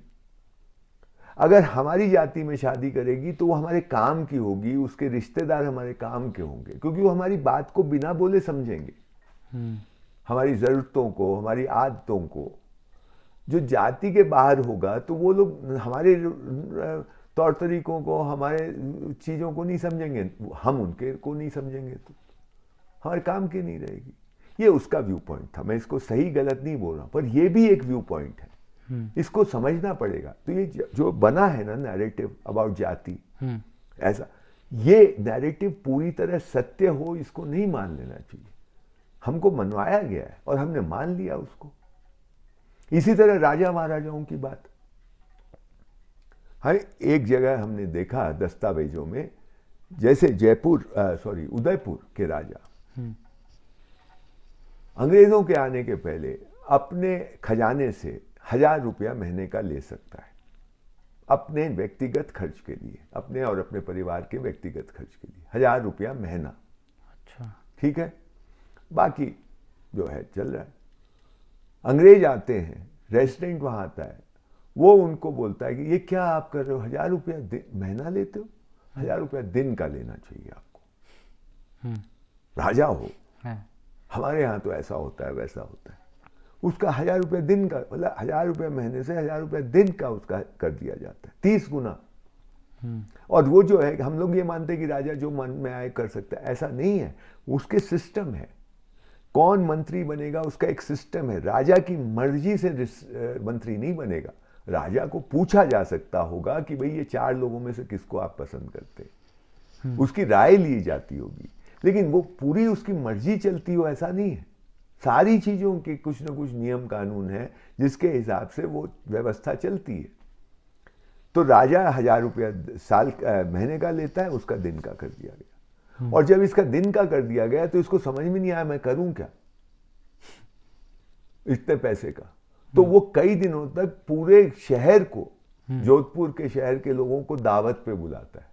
अगर हमारी जाति में शादी करेगी तो वो हमारे काम की होगी, उसके रिश्तेदार हमारे काम के होंगे, क्योंकि वो हमारी बात को बिना बोले समझेंगे। हमारी ज़रूरतों को, हमारी आदतों को। जो जाति के बाहर होगा तो वो लोग हमारे तौर तरीकों को, हमारे चीज़ों को नहीं समझेंगे, हम उनके को नहीं समझेंगे तो हमारे काम की नहीं रहेगी। ये उसका व्यू पॉइंट था। मैं इसको सही गलत नहीं बोल रहा, पर ये भी एक व्यू पॉइंट है, इसको समझना पड़ेगा। तो ये जो बना है ना नैरेटिव अबाउट जाति, ऐसा ये नैरेटिव पूरी तरह सत्य हो इसको नहीं मान लेना चाहिए। हमको मनवाया गया है और हमने मान लिया उसको। इसी तरह राजा महाराजाओं की बात, हर एक जगह हमने देखा दस्तावेजों में, जैसे उदयपुर के राजा अंग्रेजों के आने के पहले अपने खजाने से 1000 रुपया महीने का ले सकता है अपने व्यक्तिगत खर्च के लिए, अपने और अपने परिवार के व्यक्तिगत खर्च के लिए 1000 रुपया महीना। अच्छा, ठीक है, बाकी जो है चल रहा है। अंग्रेज आते हैं, रेसिडेंट वहां आता है, वो उनको बोलता है कि ये क्या आप कर रहे हो, 1000 रुपया महीना लेते हो, 1000 रुपया दिन का लेना चाहिए आपको। राजा हो, हमारे यहाँ तो ऐसा होता है वैसा होता है। उसका 1000 रुपया दिन का, मतलब 1000 रुपया महीने से 1000 रुपया दिन का उसका कर दिया जाता है, 30 गुना। और वो जो है, हम लोग ये मानते हैं कि राजा जो मन में आए कर सकता है, ऐसा नहीं है। उसके सिस्टम है, कौन मंत्री बनेगा उसका एक सिस्टम है। राजा की मर्जी से मंत्री नहीं बनेगा, राजा को पूछा जा सकता होगा कि भाई ये 4 लोगों में से किसको आप पसंद करते, उसकी राय ली जाती होगी, लेकिन वो पूरी उसकी मर्जी चलती हो ऐसा नहीं है। सारी चीजों के कुछ ना कुछ नियम कानून है जिसके हिसाब से वो व्यवस्था चलती है। तो राजा 1000 रुपया महीने का लेता है, उसका दिन का कर दिया गया। और जब इसका दिन का कर दिया गया तो इसको समझ में नहीं आया मैं करूं क्या इतने पैसे का। तो वो कई दिनों तक पूरे शहर को, जोधपुर के शहर के लोगों को दावत पे बुलाता है,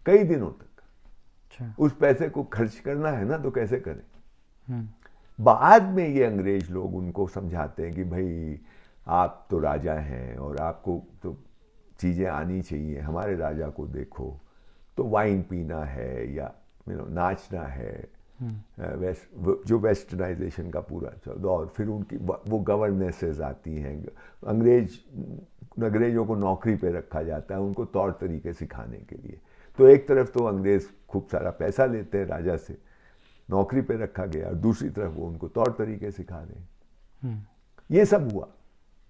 कई दिनों तक। उस पैसे को खर्च करना है ना, तो कैसे करें। बाद में ये अंग्रेज लोग उनको समझाते हैं कि भाई आप तो राजा हैं और आपको तो चीजें आनी चाहिए, हमारे राजा को देखो तो वाइन पीना है या नाचना है, जो वेस्टर्नाइजेशन का पूरा दौर। फिर उनकी वो गवर्नेसेस आती हैं, अंग्रेजों को नौकरी पे रखा जाता है उनको तौर तरीके सिखाने के लिए। तो एक तरफ तो अंग्रेज खूब सारा पैसा लेते हैं राजा से, नौकरी पे रखा गया, और दूसरी तरफ वो उनको तौर तरीके सिखा रहे हैं। ये सब हुआ।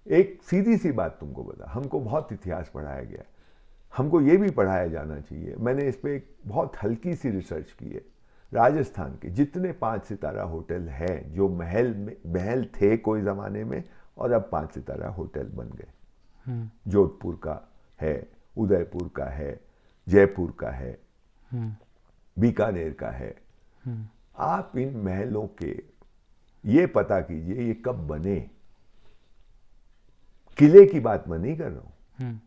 एक सीधी सी बात तुमको बता, हमको बहुत इतिहास पढ़ाया गया, हमको ये भी पढ़ाया जाना चाहिए। मैंने इस पर एक बहुत हल्की सी रिसर्च की है। राजस्थान के जितने 5 सितारा होटल हैं, जो महल थे कोई ज़माने में और अब 5 सितारा होटल बन गए, जोधपुर का है, उदयपुर का है, जयपुर का है, बीकानेर का है। आप इन महलों के ये पता कीजिए ये कब बने। किले की बात मैं नहीं कर रहा हूं,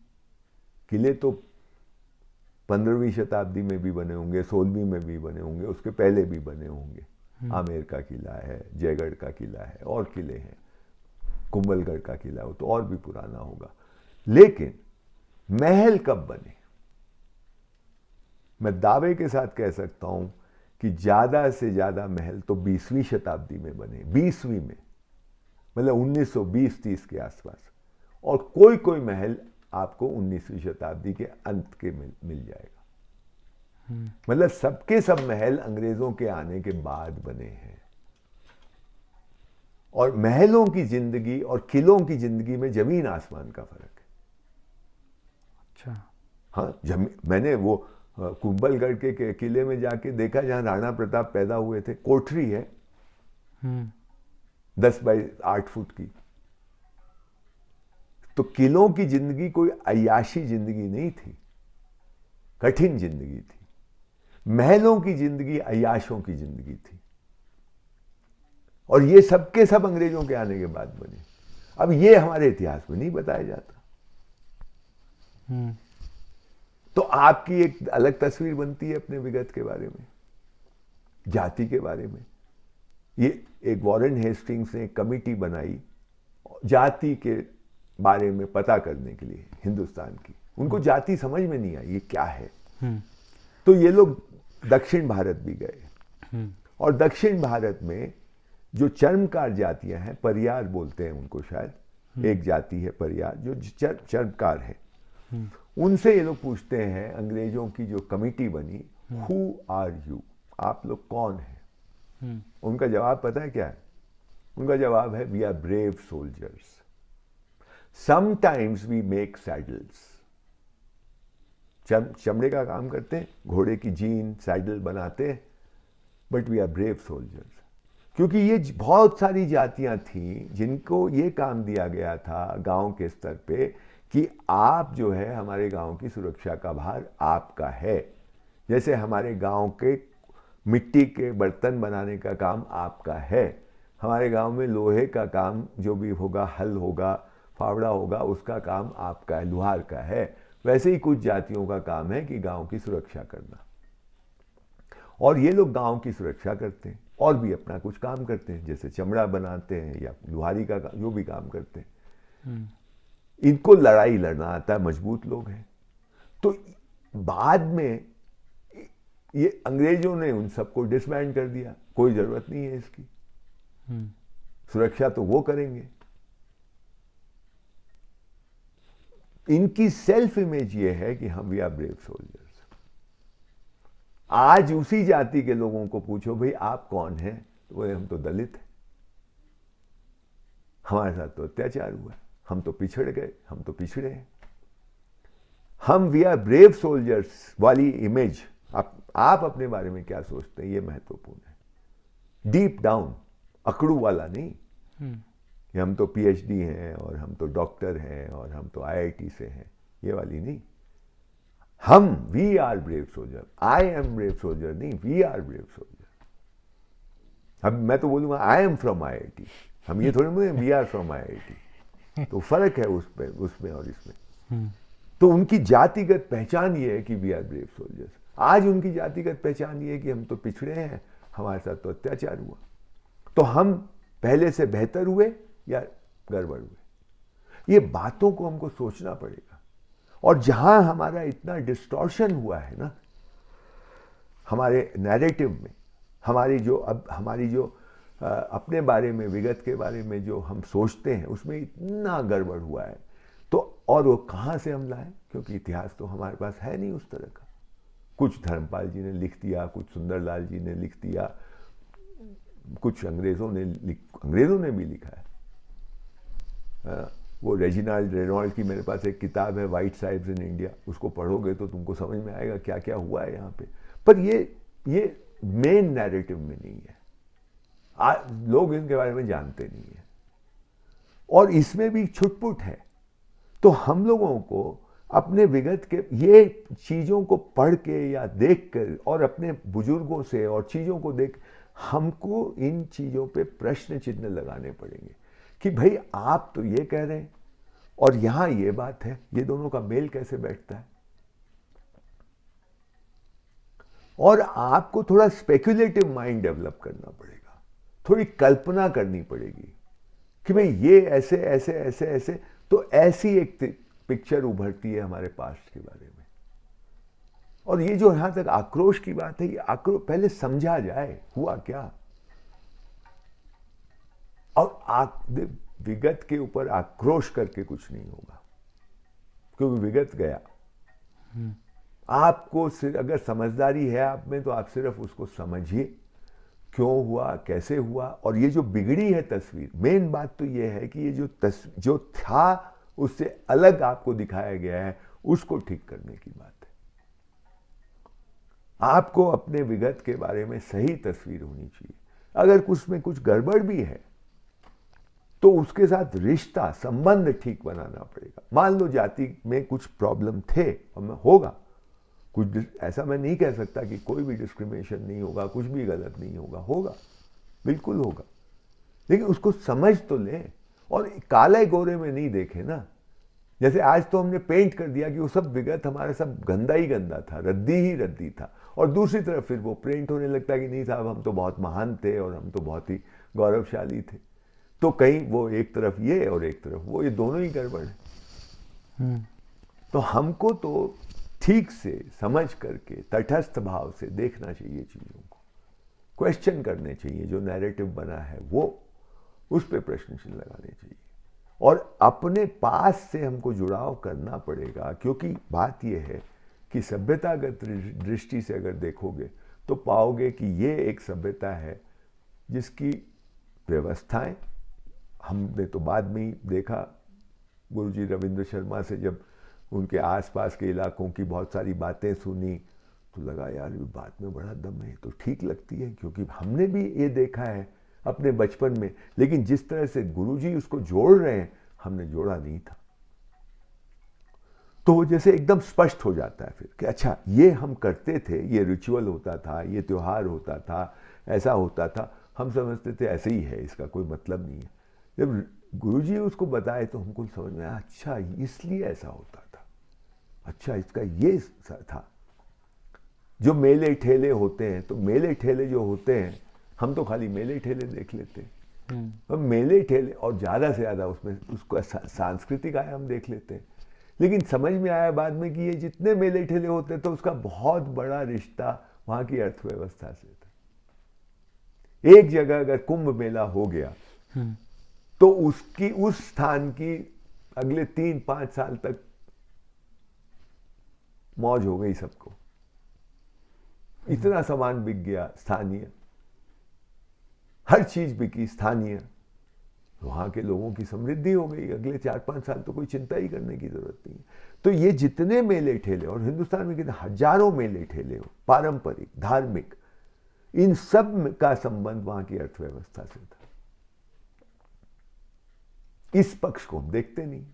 किले तो 15वीं शताब्दी में भी बने होंगे, 16वीं में भी बने होंगे, उसके पहले भी बने होंगे। आमेर का किला है, जयगढ़ का किला है, और किले हैं, कुंभलगढ़ का किला हो तो और भी पुराना होगा। लेकिन महल कब बने, मैं दावे के साथ कह सकता हूं कि ज्यादा से ज्यादा महल तो 20वीं शताब्दी में बने, 20वीं में, मतलब 1920-30 के आसपास। और कोई कोई महल आपको 19वीं शताब्दी के अंत के मिल जाएगा। मतलब सबके सब महल अंग्रेजों के आने के बाद बने हैं। और महलों की जिंदगी और किलों की जिंदगी में जमीन आसमान का फर्क है। अच्छा, हाँ, मैंने वो कुंभलगढ़ के किले में जाके देखा जहां राणा प्रताप पैदा हुए थे। कोठरी है 10 बाई 8 फुट की। तो किलों की जिंदगी कोई अय्याशी जिंदगी नहीं थी, कठिन जिंदगी थी। महलों की जिंदगी अय्याशों की जिंदगी थी। और ये सबके सब अंग्रेजों के आने के बाद बने। अब ये हमारे इतिहास में नहीं बताया जाता। तो आपकी एक अलग तस्वीर बनती है अपने विगत के बारे में, जाति के बारे में। ये एक वॉरेन हेस्टिंग्स ने एक कमिटी बनाई जाति के बारे में पता करने के लिए हिंदुस्तान की। उनको जाति समझ में नहीं आई ये क्या है। तो ये लोग दक्षिण भारत भी गए और दक्षिण भारत में जो चर्मकार जातियां हैं, परियार बोलते हैं उनको शायद, एक जाति है परियार जो चर्मकार है, उनसे ये लोग पूछते हैं, अंग्रेजों की जो कमिटी बनी, हु आर यू, आप लोग कौन हैं? उनका जवाब पता है क्या है? उनका जवाब है, we are brave soldiers, sometimes we make saddles. चमड़े का काम करते हैं, घोड़े की जीन सैडल बनाते हैं, but we are brave soldiers. क्योंकि ये बहुत सारी जातियां थीं जिनको ये काम दिया गया था गांव के स्तर पे कि आप जो है, हमारे गांव की सुरक्षा का भार आपका है। जैसे हमारे गांव के मिट्टी के बर्तन बनाने का काम आपका है, हमारे गांव में लोहे का काम जो भी होगा, हल होगा, फावड़ा होगा, उसका काम आपका है, लुहार का है। वैसे ही कुछ जातियों का काम है कि गांव की सुरक्षा करना, और ये लोग गांव की सुरक्षा करते हैं और भी अपना कुछ काम करते हैं, जैसे चमड़ा बनाते हैं या लुहारी का जो भी काम करते हैं। इनको लड़ाई लड़ना आता है, मजबूत लोग हैं। तो बाद में ये अंग्रेजों ने उन सबको डिसबैंड कर दिया, कोई जरूरत नहीं है इसकी, सुरक्षा तो वो करेंगे। इनकी सेल्फ इमेज ये है कि हम वी आर ब्रेव सोल्जर्स। आज उसी जाति के लोगों को पूछो, भाई आप कौन हैं, तो बोले हम तो दलित हैं, हमारे साथ तो अत्याचार हुआ, हम तो पिछड़ गए, हम तो पिछड़े हैं। हम वी आर ब्रेव सोल्जर्स वाली इमेज आप अपने बारे में क्या सोचते हैं, ये महत्वपूर्ण है। डीप डाउन, अकड़ू वाला नहीं कि हम तो पीएचडी हैं और हम तो डॉक्टर हैं और हम तो आईआईटी से हैं, ये वाली नहीं। हम we are brave soldier, I am brave soldier नहीं, वी आर ब्रेव सोल्जर। अब मैं तो बोलूंगा आई एम फ्रॉम आईआईटी, हम ये थोड़ी बोले वी आर फ्रॉम आईआईटी, तो फर्क है उसमें और इसमें। तो उनकी जातिगत पहचान ये है कि वी आर ब्रेव सोल्जर्स। आज उनकी जातिगत पहचान ये है कि हम तो पिछड़े हैं, हमारे साथ तो अत्याचार हुआ, तो हम पहले से बेहतर हुए या गड़बड़ हुए। ये बातों को हमको सोचना पड़ेगा। और जहां हमारा इतना डिस्टॉर्शन हुआ है ना, हमारे नैरेटिव में, हमारी जो अपने बारे में, विगत के बारे में जो हम सोचते हैं, उसमें इतना गड़बड़ हुआ है। तो और वो कहां से हम लाएं, क्योंकि इतिहास तो हमारे पास है नहीं उस तरह का। कुछ धर्मपाल जी ने लिख दिया, कुछ सुंदरलाल जी ने लिख दिया, कुछ अंग्रेजों ने भी लिखा है। वो रेजिनाल्ड रेनॉल्ड की मेरे पास एक किताब है, वाइट साहिब्स इन इंडिया, उसको पढ़ोगे तो तुमको समझ में आएगा क्या क्या हुआ है यहाँ पे। पर ये मेन नैरेटिव में नहीं है, लोग इनके बारे में जानते नहीं है, और इसमें भी छुटपुट है। तो हम लोगों को अपने विगत के ये चीज़ों को पढ़ के या देख कर, और अपने बुजुर्गों से और चीज़ों को देख, हमको इन चीज़ों पे प्रश्न चिन्ह लगाने पड़ेंगे कि भाई आप तो ये कह रहे हैं और यहां ये बात है, ये दोनों का मेल कैसे बैठता है। और आपको थोड़ा स्पेक्युलेटिव माइंड डेवलप करना पड़ेगा, थोड़ी कल्पना करनी पड़ेगी कि भाई ये ऐसे ऐसे ऐसे ऐसे, तो ऐसी एक पिक्चर उभरती है हमारे पास्ट के बारे में। और ये जो यहां तक आक्रोश की बात है, ये आक्रोश पहले समझा जाए हुआ क्या। और विगत के ऊपर आक्रोश करके कुछ नहीं होगा, क्योंकि विगत गया। आपको अगर समझदारी है आप में, तो आप सिर्फ उसको समझिए, क्यों हुआ, कैसे हुआ। और ये जो बिगड़ी है तस्वीर, मेन बात तो ये है कि ये जो था उससे अलग आपको दिखाया गया है, उसको ठीक करने की बात है। आपको अपने विगत के बारे में सही तस्वीर होनी चाहिए। अगर उसमें कुछ गड़बड़ भी है तो उसके साथ रिश्ता, संबंध ठीक बनाना पड़ेगा। मान लो जाति में कुछ प्रॉब्लम थे और होगा कुछ, ऐसा मैं नहीं कह सकता कि कोई भी डिस्क्रिमिनेशन नहीं होगा, कुछ भी गलत नहीं होगा, होगा, बिल्कुल होगा, लेकिन उसको समझ तो लें और काले गोरे में नहीं देखें ना। जैसे आज तो हमने पेंट कर दिया कि वो सब विगत हमारा सब गंदा ही गंदा था, रद्दी ही रद्दी था, और दूसरी तरफ फिर वो पेंट होने लगता है कि नहीं साहब हम तो बहुत महान थे और हम तो बहुत ही गौरवशाली थे। तो कहीं वो एक तरफ ये और एक तरफ वो, ये दोनों ही गड़बड़ है। तो हमको तो ठीक से समझ करके तटस्थ भाव से देखना चाहिए चीज़ों को, क्वेश्चन करने चाहिए, जो नैरेटिव बना है वो उस पर प्रश्न चिन्ह लगाने चाहिए, और अपने पास से हमको जुड़ाव करना पड़ेगा। क्योंकि बात यह है कि सभ्यतागत दृष्टि से अगर देखोगे तो पाओगे कि ये एक सभ्यता है जिसकी व्यवस्थाएं, हमने तो बाद में ही देखा गुरुजी रविंद्र शर्मा से जब उनके आसपास के इलाकों की बहुत सारी बातें सुनी तो लगा यार ये बात में बड़ा दम है, तो ठीक लगती है, क्योंकि हमने भी ये देखा है अपने बचपन में। लेकिन जिस तरह से गुरुजी उसको जोड़ रहे हैं हमने जोड़ा नहीं था, तो जैसे एकदम स्पष्ट हो जाता है फिर कि अच्छा ये हम करते थे, ये रिचुअल होता था, ये त्योहार होता था, ऐसा होता था, हम समझते थे ऐसे ही है, इसका कोई मतलब नहीं है। जब गुरुजी उसको बताए तो हमको समझ में आया अच्छा इसलिए ऐसा होता था, अच्छा इसका ये था। जो मेले ठेले होते हैं, तो मेले ठेले जो होते हैं हम तो खाली मेले ठेले देख लेते हैं, और मेले ठेले और ज़्यादा से ज़्यादा उसमें उसको सांस्कृतिक आया हम देख लेते हैं। लेकिन समझ में आया बाद में कि ये जितने मेले ठेले होते हैं तो उसका बहुत बड़ा रिश्ता वहाँ की अर्थव्यवस्था से था। एक जगह अगर कुंभ मेला हो गया तो उसकी उस स्थान की अगले 3-5 साल तक मौज हो गई सबको, इतना सामान बिक गया स्थानीय, हर चीज बिकी स्थानीय, वहां के लोगों की समृद्धि हो गई। अगले 4-5 साल तो कोई चिंता ही करने की जरूरत नहीं है। तो ये जितने मेले ठेले, और हिंदुस्तान में कितने हजारों मेले ठेले हो, पारंपरिक धार्मिक, इन सब का संबंध वहां की अर्थव्यवस्था से था। इस पक्ष को हम देखते नहीं।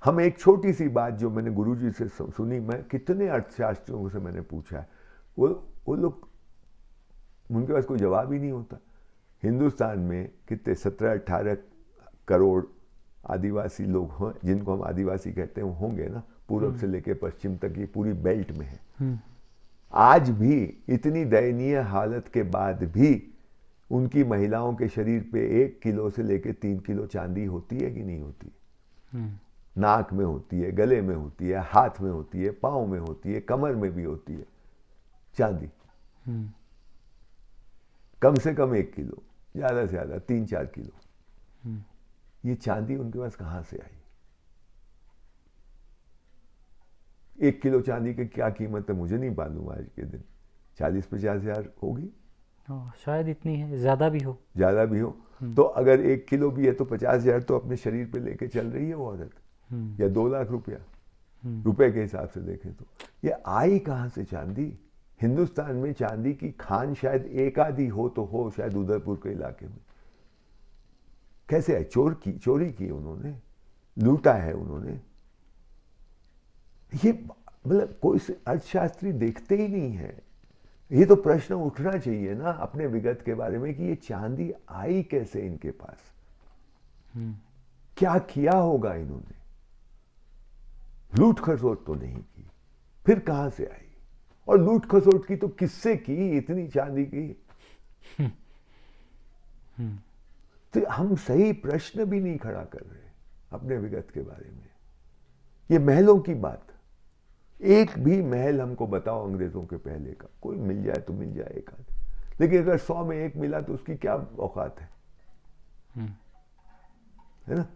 हम एक छोटी सी बात जो मैंने गुरुजी से सुनी, मैं कितने अर्थशास्त्रियों से मैंने पूछा है, वो लोग, उनके पास कोई जवाब ही नहीं होता। हिंदुस्तान में कितने 17-18 करोड़ आदिवासी लोग हैं, जिनको हम आदिवासी कहते हैं, होंगे ना, पूर्व से लेकर पश्चिम तक ये पूरी बेल्ट में है। आज भी इतनी दयनीय हालत के बाद भी उनकी महिलाओं के शरीर पे 1 किलो से लेकर 3 किलो चांदी होती है कि नहीं होती? नाक में होती है, गले में होती है, हाथ में होती है, पाँव में होती है, कमर में भी होती है चांदी। कम से कम 1 किलो, ज्यादा से ज्यादा 3-4 किलो। ये चांदी उनके पास कहां से आई? 1 किलो चांदी की क्या कीमत है मुझे नहीं मालूम आज के दिन, 40-50 हजार होगी, शायद इतनी है, ज्यादा भी हो, ज्यादा भी हो। तो अगर 1 किलो भी है तो 50 हजार तो अपने शरीर पे लेके चल रही है वो औरत, या 2 लाख रुपया, रुपए के हिसाब से देखें तो। ये आई कहां से चांदी? हिंदुस्तान में चांदी की खान शायद एक आधी हो तो हो, शायद उदयपुर के इलाके में। कैसे है? चोरी की उन्होंने, लूटा है उन्होंने। ये मतलब कोई अर्थशास्त्री देखते ही नहीं है। ये तो प्रश्न उठना चाहिए ना अपने विगत के बारे में कि ये चांदी आई कैसे इनके पास, क्या किया होगा इन्होंने? लूट खसोट तो नहीं की, फिर कहां से आई? और लूट खसोट की तो किससे की इतनी चांदी की? तो हम सही प्रश्न भी नहीं खड़ा कर रहे अपने विगत के बारे में। ये महलों की बात, एक भी महल हमको बताओ अंग्रेजों के पहले का, कोई मिल जाए तो मिल जाए एक आध, लेकिन अगर 100 में एक मिला तो उसकी क्या औकात है ना?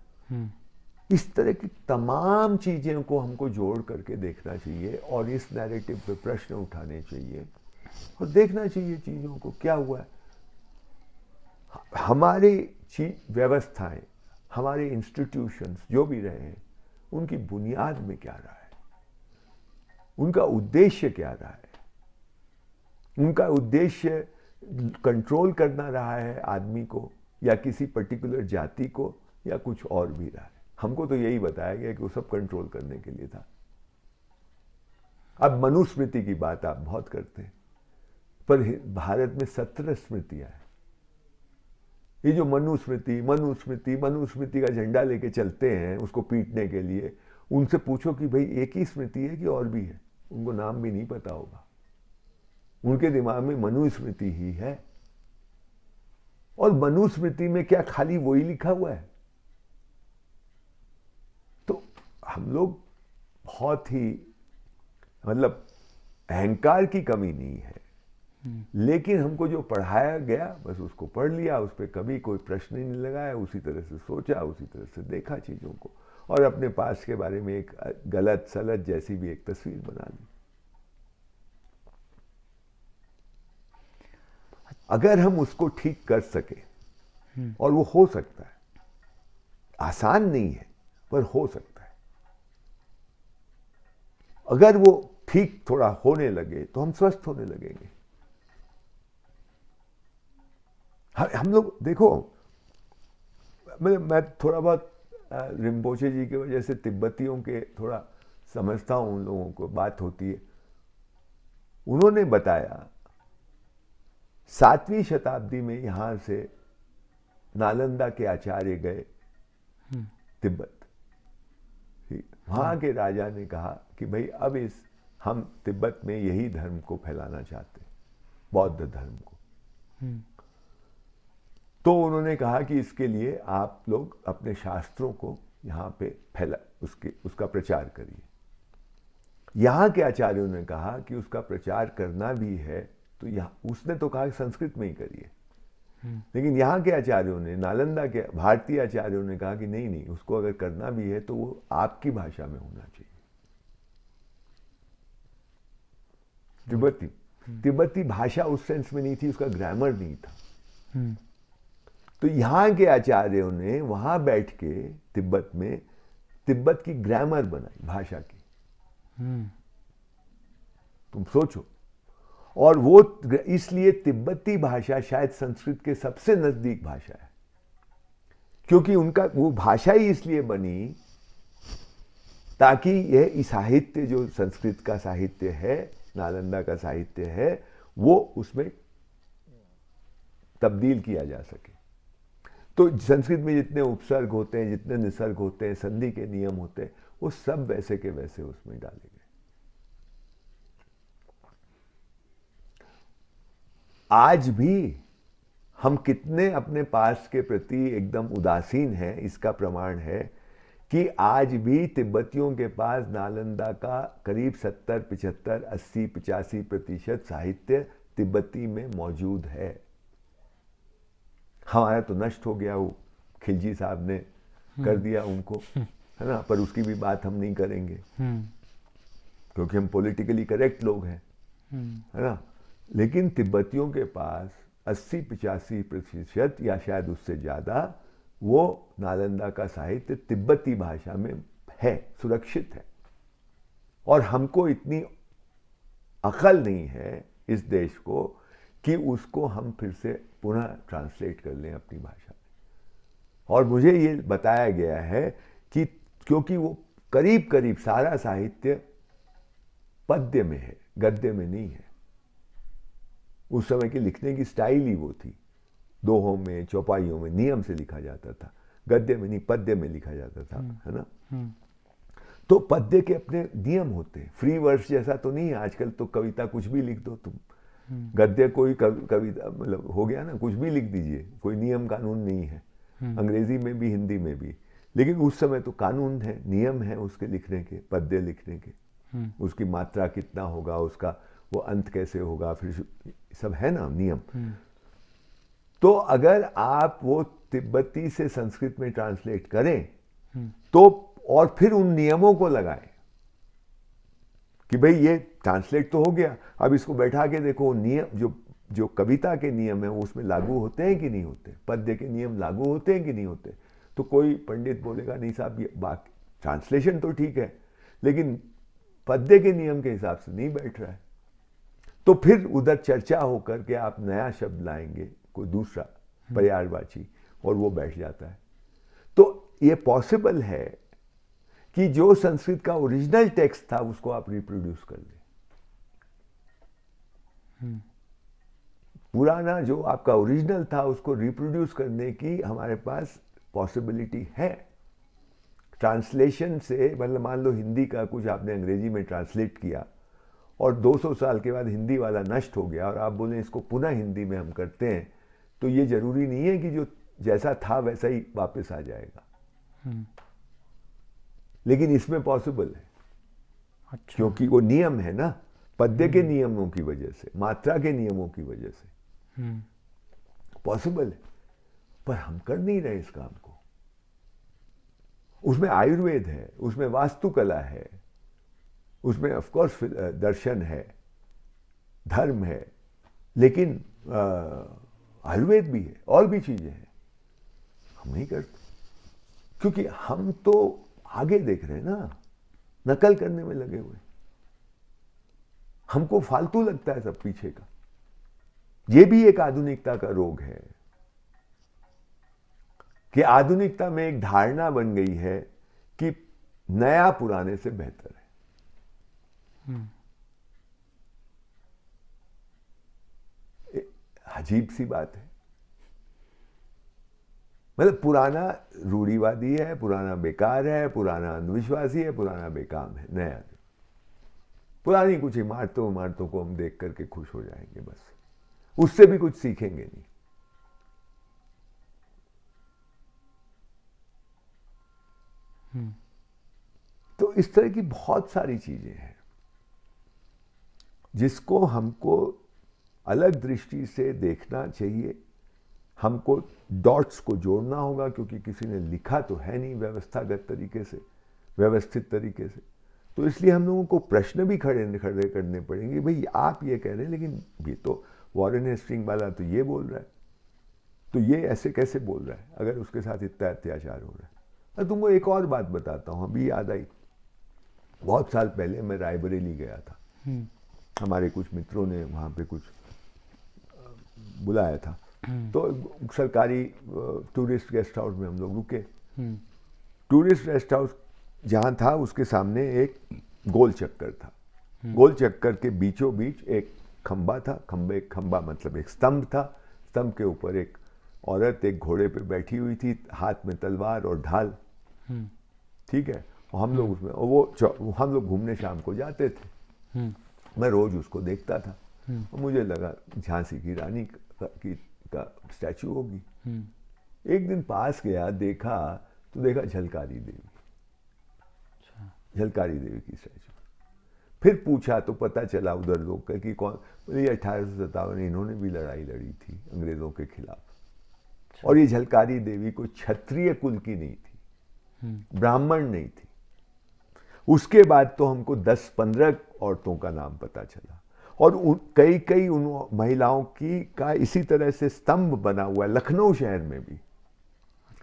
इस तरह की तमाम चीजें को हमको जोड़ करके देखना चाहिए, और इस नैरेटिव पे प्रश्न उठाने चाहिए, और देखना चाहिए चीजों को क्या हुआ है। हमारे व्यवस्थाएं, हमारे इंस्टीट्यूशंस जो भी रहे हैं, उनकी बुनियाद में क्या रहा है, उनका उद्देश्य क्या रहा है? उनका उद्देश्य कंट्रोल करना रहा है आदमी को, या किसी पर्टिकुलर जाति को, या कुछ और भी रहा है? हमको तो यही बताया गया कि वो सब कंट्रोल करने के लिए था। अब मनुस्मृति की बात आप बहुत करते हैं, पर भारत में 17 स्मृतियां हैं। ये जो मनुस्मृति मनुस्मृति मनुस्मृति का झंडा लेके चलते हैं उसको पीटने के लिए, उनसे पूछो कि भाई एक ही स्मृति है कि और भी है? उनको नाम भी नहीं पता होगा। उनके दिमाग में मनुस्मृति ही है। और मनुस्मृति में क्या खाली वही लिखा हुआ है? तो हम लोग बहुत ही, मतलब अहंकार की कमी नहीं है, लेकिन हमको जो पढ़ाया गया बस उसको पढ़ लिया, उस पर कभी कोई प्रश्न ही नहीं लगाया, उसी तरह से सोचा, उसी तरह से देखा चीज़ों को, और अपने पास के बारे में एक गलत सलत जैसी भी एक तस्वीर बना ली। अगर हम उसको ठीक कर सके, और वो हो सकता है, आसान नहीं है पर हो सकता है, अगर वो ठीक थोड़ा होने लगे तो हम स्वस्थ होने लगेंगे। हम लोग देखो, मैं थोड़ा बहुत रिम्पोचे जी की वजह से तिब्बतियों के थोड़ा समझता हूँ, उन लोगों को बात होती है। उन्होंने बताया 7वीं शताब्दी में यहाँ से नालंदा के आचार्य गए तिब्बत। वहाँ के राजा ने कहा कि भाई अब हम तिब्बत में यही धर्म को फैलाना चाहते हैं, बौद्ध धर्म को। तो उन्होंने कहा कि इसके लिए आप लोग अपने शास्त्रों को यहाँ पे उसका प्रचार करिए। यहाँ के आचार्यों ने कहा कि उसका प्रचार करना भी है तो यहाँ, उसने तो कहा कि संस्कृत में ही करिए, लेकिन यहाँ के आचार्यों ने, नालंदा के भारतीय आचार्यों ने कहा कि नहीं नहीं, उसको अगर करना भी है तो वो आपकी भाषा में होना चाहिए। तिब्बती भाषा उस सेंस में नहीं थी, उसका ग्रामर नहीं था। तो यहाँ के आचार्यों ने वहां बैठ के तिब्बत में तिब्बत की ग्रामर बनाई भाषा की। तुम सोचो, और वो इसलिए तिब्बती भाषा शायद संस्कृत के सबसे नजदीक भाषा है, क्योंकि उनका वो भाषा ही इसलिए बनी ताकि यह साहित्य जो संस्कृत का साहित्य है, नालंदा का साहित्य है, वो उसमें तब्दील किया जा सके। तो संस्कृत में जितने उपसर्ग होते हैं, जितने निसर्ग होते हैं, संधि के नियम होते हैं, वो सब वैसे के वैसे उसमें डाले गए। आज भी हम कितने अपने पास के प्रति एकदम उदासीन हैं, इसका प्रमाण है कि आज भी तिब्बतियों के पास नालंदा का करीब 70, 75, 80, 85% साहित्य तिब्बती में मौजूद है। हमारा तो नष्ट हो गया, वो खिलजी साहब ने कर दिया उनको, है ना, पर उसकी भी बात हम नहीं करेंगे क्योंकि हम पॉलिटिकली करेक्ट लोग हैं, है ना। लेकिन तिब्बतियों के पास 80-85% या शायद उससे ज़्यादा वो नालंदा का साहित्य तिब्बती भाषा में है, सुरक्षित है। और हमको इतनी अकल नहीं है इस देश को कि उसको हम फिर से पुनः ट्रांसलेट कर लें अपनी भाषा में। और मुझे ये बताया गया है कि क्योंकि वो करीब करीब सारा साहित्य पद्य में है, गद्य में नहीं है। उस समय की लिखने की स्टाइल ही वो थी, दोहों में, चौपाइयों में नियम से लिखा जाता था, गद्य में नहीं, पद्य में लिखा जाता था, है ना। तो पद्य के अपने नियम होते हैं, फ्री वर्स जैसा तो नहीं है। आजकल तो कविता कुछ भी लिख दो तुम, गद्य कोई कविता मतलब हो गया ना, कुछ भी लिख दीजिए, कोई नियम कानून नहीं है, अंग्रेजी में भी हिंदी में भी। लेकिन उस समय तो कानून है, नियम है उसके लिखने के, पद्य लिखने के, उसकी मात्रा कितना होगा, उसका वो अंत कैसे होगा, फिर सब है ना नियम। तो अगर आप वो तिब्बती से संस्कृत में ट्रांसलेट करें तो, और फिर उन नियमों को लगाएं कि भाई ये ट्रांसलेट तो हो गया, अब इसको बैठा के देखो, नियम जो कविता के नियम है वो उसमें लागू होते हैं कि नहीं होते, पद्य के नियम लागू होते हैं कि नहीं होते। तो कोई पंडित बोलेगा नहीं साहब ये बाकी ट्रांसलेशन तो ठीक है लेकिन पद्य के नियम के हिसाब से नहीं बैठ रहा है। तो फिर उधर चर्चा होकर के आप नया शब्द लाएंगे, कोई दूसरा पर्यायवाची, और वो बैठ जाता है। तो ये पॉसिबल है कि जो संस्कृत का ओरिजिनल टेक्स्ट था उसको आप रिप्रोड्यूस कर लें। पुराना जो आपका ओरिजिनल था उसको रिप्रोड्यूस करने की हमारे पास पॉसिबिलिटी है। ट्रांसलेशन से, मतलब मान लो हिंदी का कुछ आपने अंग्रेजी में ट्रांसलेट किया और 200 साल के बाद हिंदी वाला नष्ट हो गया और आप बोले इसको पुनः हिंदी में हम करते हैं, तो ये जरूरी नहीं है कि जो जैसा था वैसा ही वापस आ जाएगा। लेकिन इसमें पॉसिबल है। अच्छा। क्योंकि वो नियम है ना, पद्य के नियमों की वजह से, मात्रा के नियमों की वजह से पॉसिबल है, पर हम कर नहीं रहे इस काम को। उसमें आयुर्वेद है, उसमें वास्तुकला है, उसमें ऑफ कोर्स दर्शन है, धर्म है, लेकिन आयुर्वेद भी है, और भी चीजें हैं, हम नहीं करते क्योंकि हम तो आगे देख रहे हैं ना, नकल करने में लगे हुए। हमको फालतू लगता है सब पीछे का। यह भी एक आधुनिकता का रोग है कि आधुनिकता में एक धारणा बन गई है कि नया पुराने से बेहतर है। अजीब सी बात है। मतलब पुराना रूढ़िवादी है, पुराना बेकार है, पुराना अंधविश्वासी है, पुराना बेकाम है। नया पुरानी कुछ इमारतों को हम देख करके खुश हो जाएंगे, बस उससे भी कुछ सीखेंगे नहीं। तो इस तरह की बहुत सारी चीजें हैं जिसको हमको अलग दृष्टि से देखना चाहिए। हमको डॉट्स को जोड़ना होगा, क्योंकि किसी ने लिखा तो है नहीं व्यवस्थागत तरीके से, व्यवस्थित तरीके से। तो इसलिए हम लोगों को प्रश्न भी खड़े करने पड़ेंगे। भाई आप ये कह रहे हैं, लेकिन ये तो वॉरेन हेस्टिंग वाला तो ये बोल रहा है, तो ये ऐसे कैसे बोल रहा है अगर उसके साथ इतना अत्याचार हो रहा है। मैं तुमको एक और बात बताता हूँ, अभी याद आई। बहुत साल पहले मैं रायबरेली गया था, हमारे कुछ मित्रों ने वहाँ पे कुछ बुलाया था, तो सरकारी टूरिस्ट गेस्ट हाउस में हम लोग रुके। टूरिस्ट गेस्ट हाउस जहाँ था उसके सामने एक गोल चक्कर था। गोल चक्कर के बीचों बीच एक खंबा था। खंबा मतलब एक स्तंभ था। स्तंभ के ऊपर एक औरत एक घोड़े पे बैठी हुई थी, हाथ में तलवार और ढाल। ठीक है, और हम लोग उसमें, वो हम लोग घूमने शाम को जाते थे। मैं रोज उसको देखता था और मुझे लगा झांसी की रानी का स्टैचू होगी। एक दिन पास गया, देखा तो देखा झलकारी देवी, झलकारी देवी की स्टैचू। फिर पूछा तो पता चला उधर लोग कि कौन, बोले 1857 इन्होंने भी लड़ाई लड़ी थी अंग्रेजों के खिलाफ। और ये झलकारी देवी कोई क्षत्रिय कुल की नहीं थी, ब्राह्मण नहीं थी। उसके बाद तो हमको 10-15 औरतों का नाम पता चला, और कई उन महिलाओं का इसी तरह से स्तंभ बना हुआ है। लखनऊ शहर में भी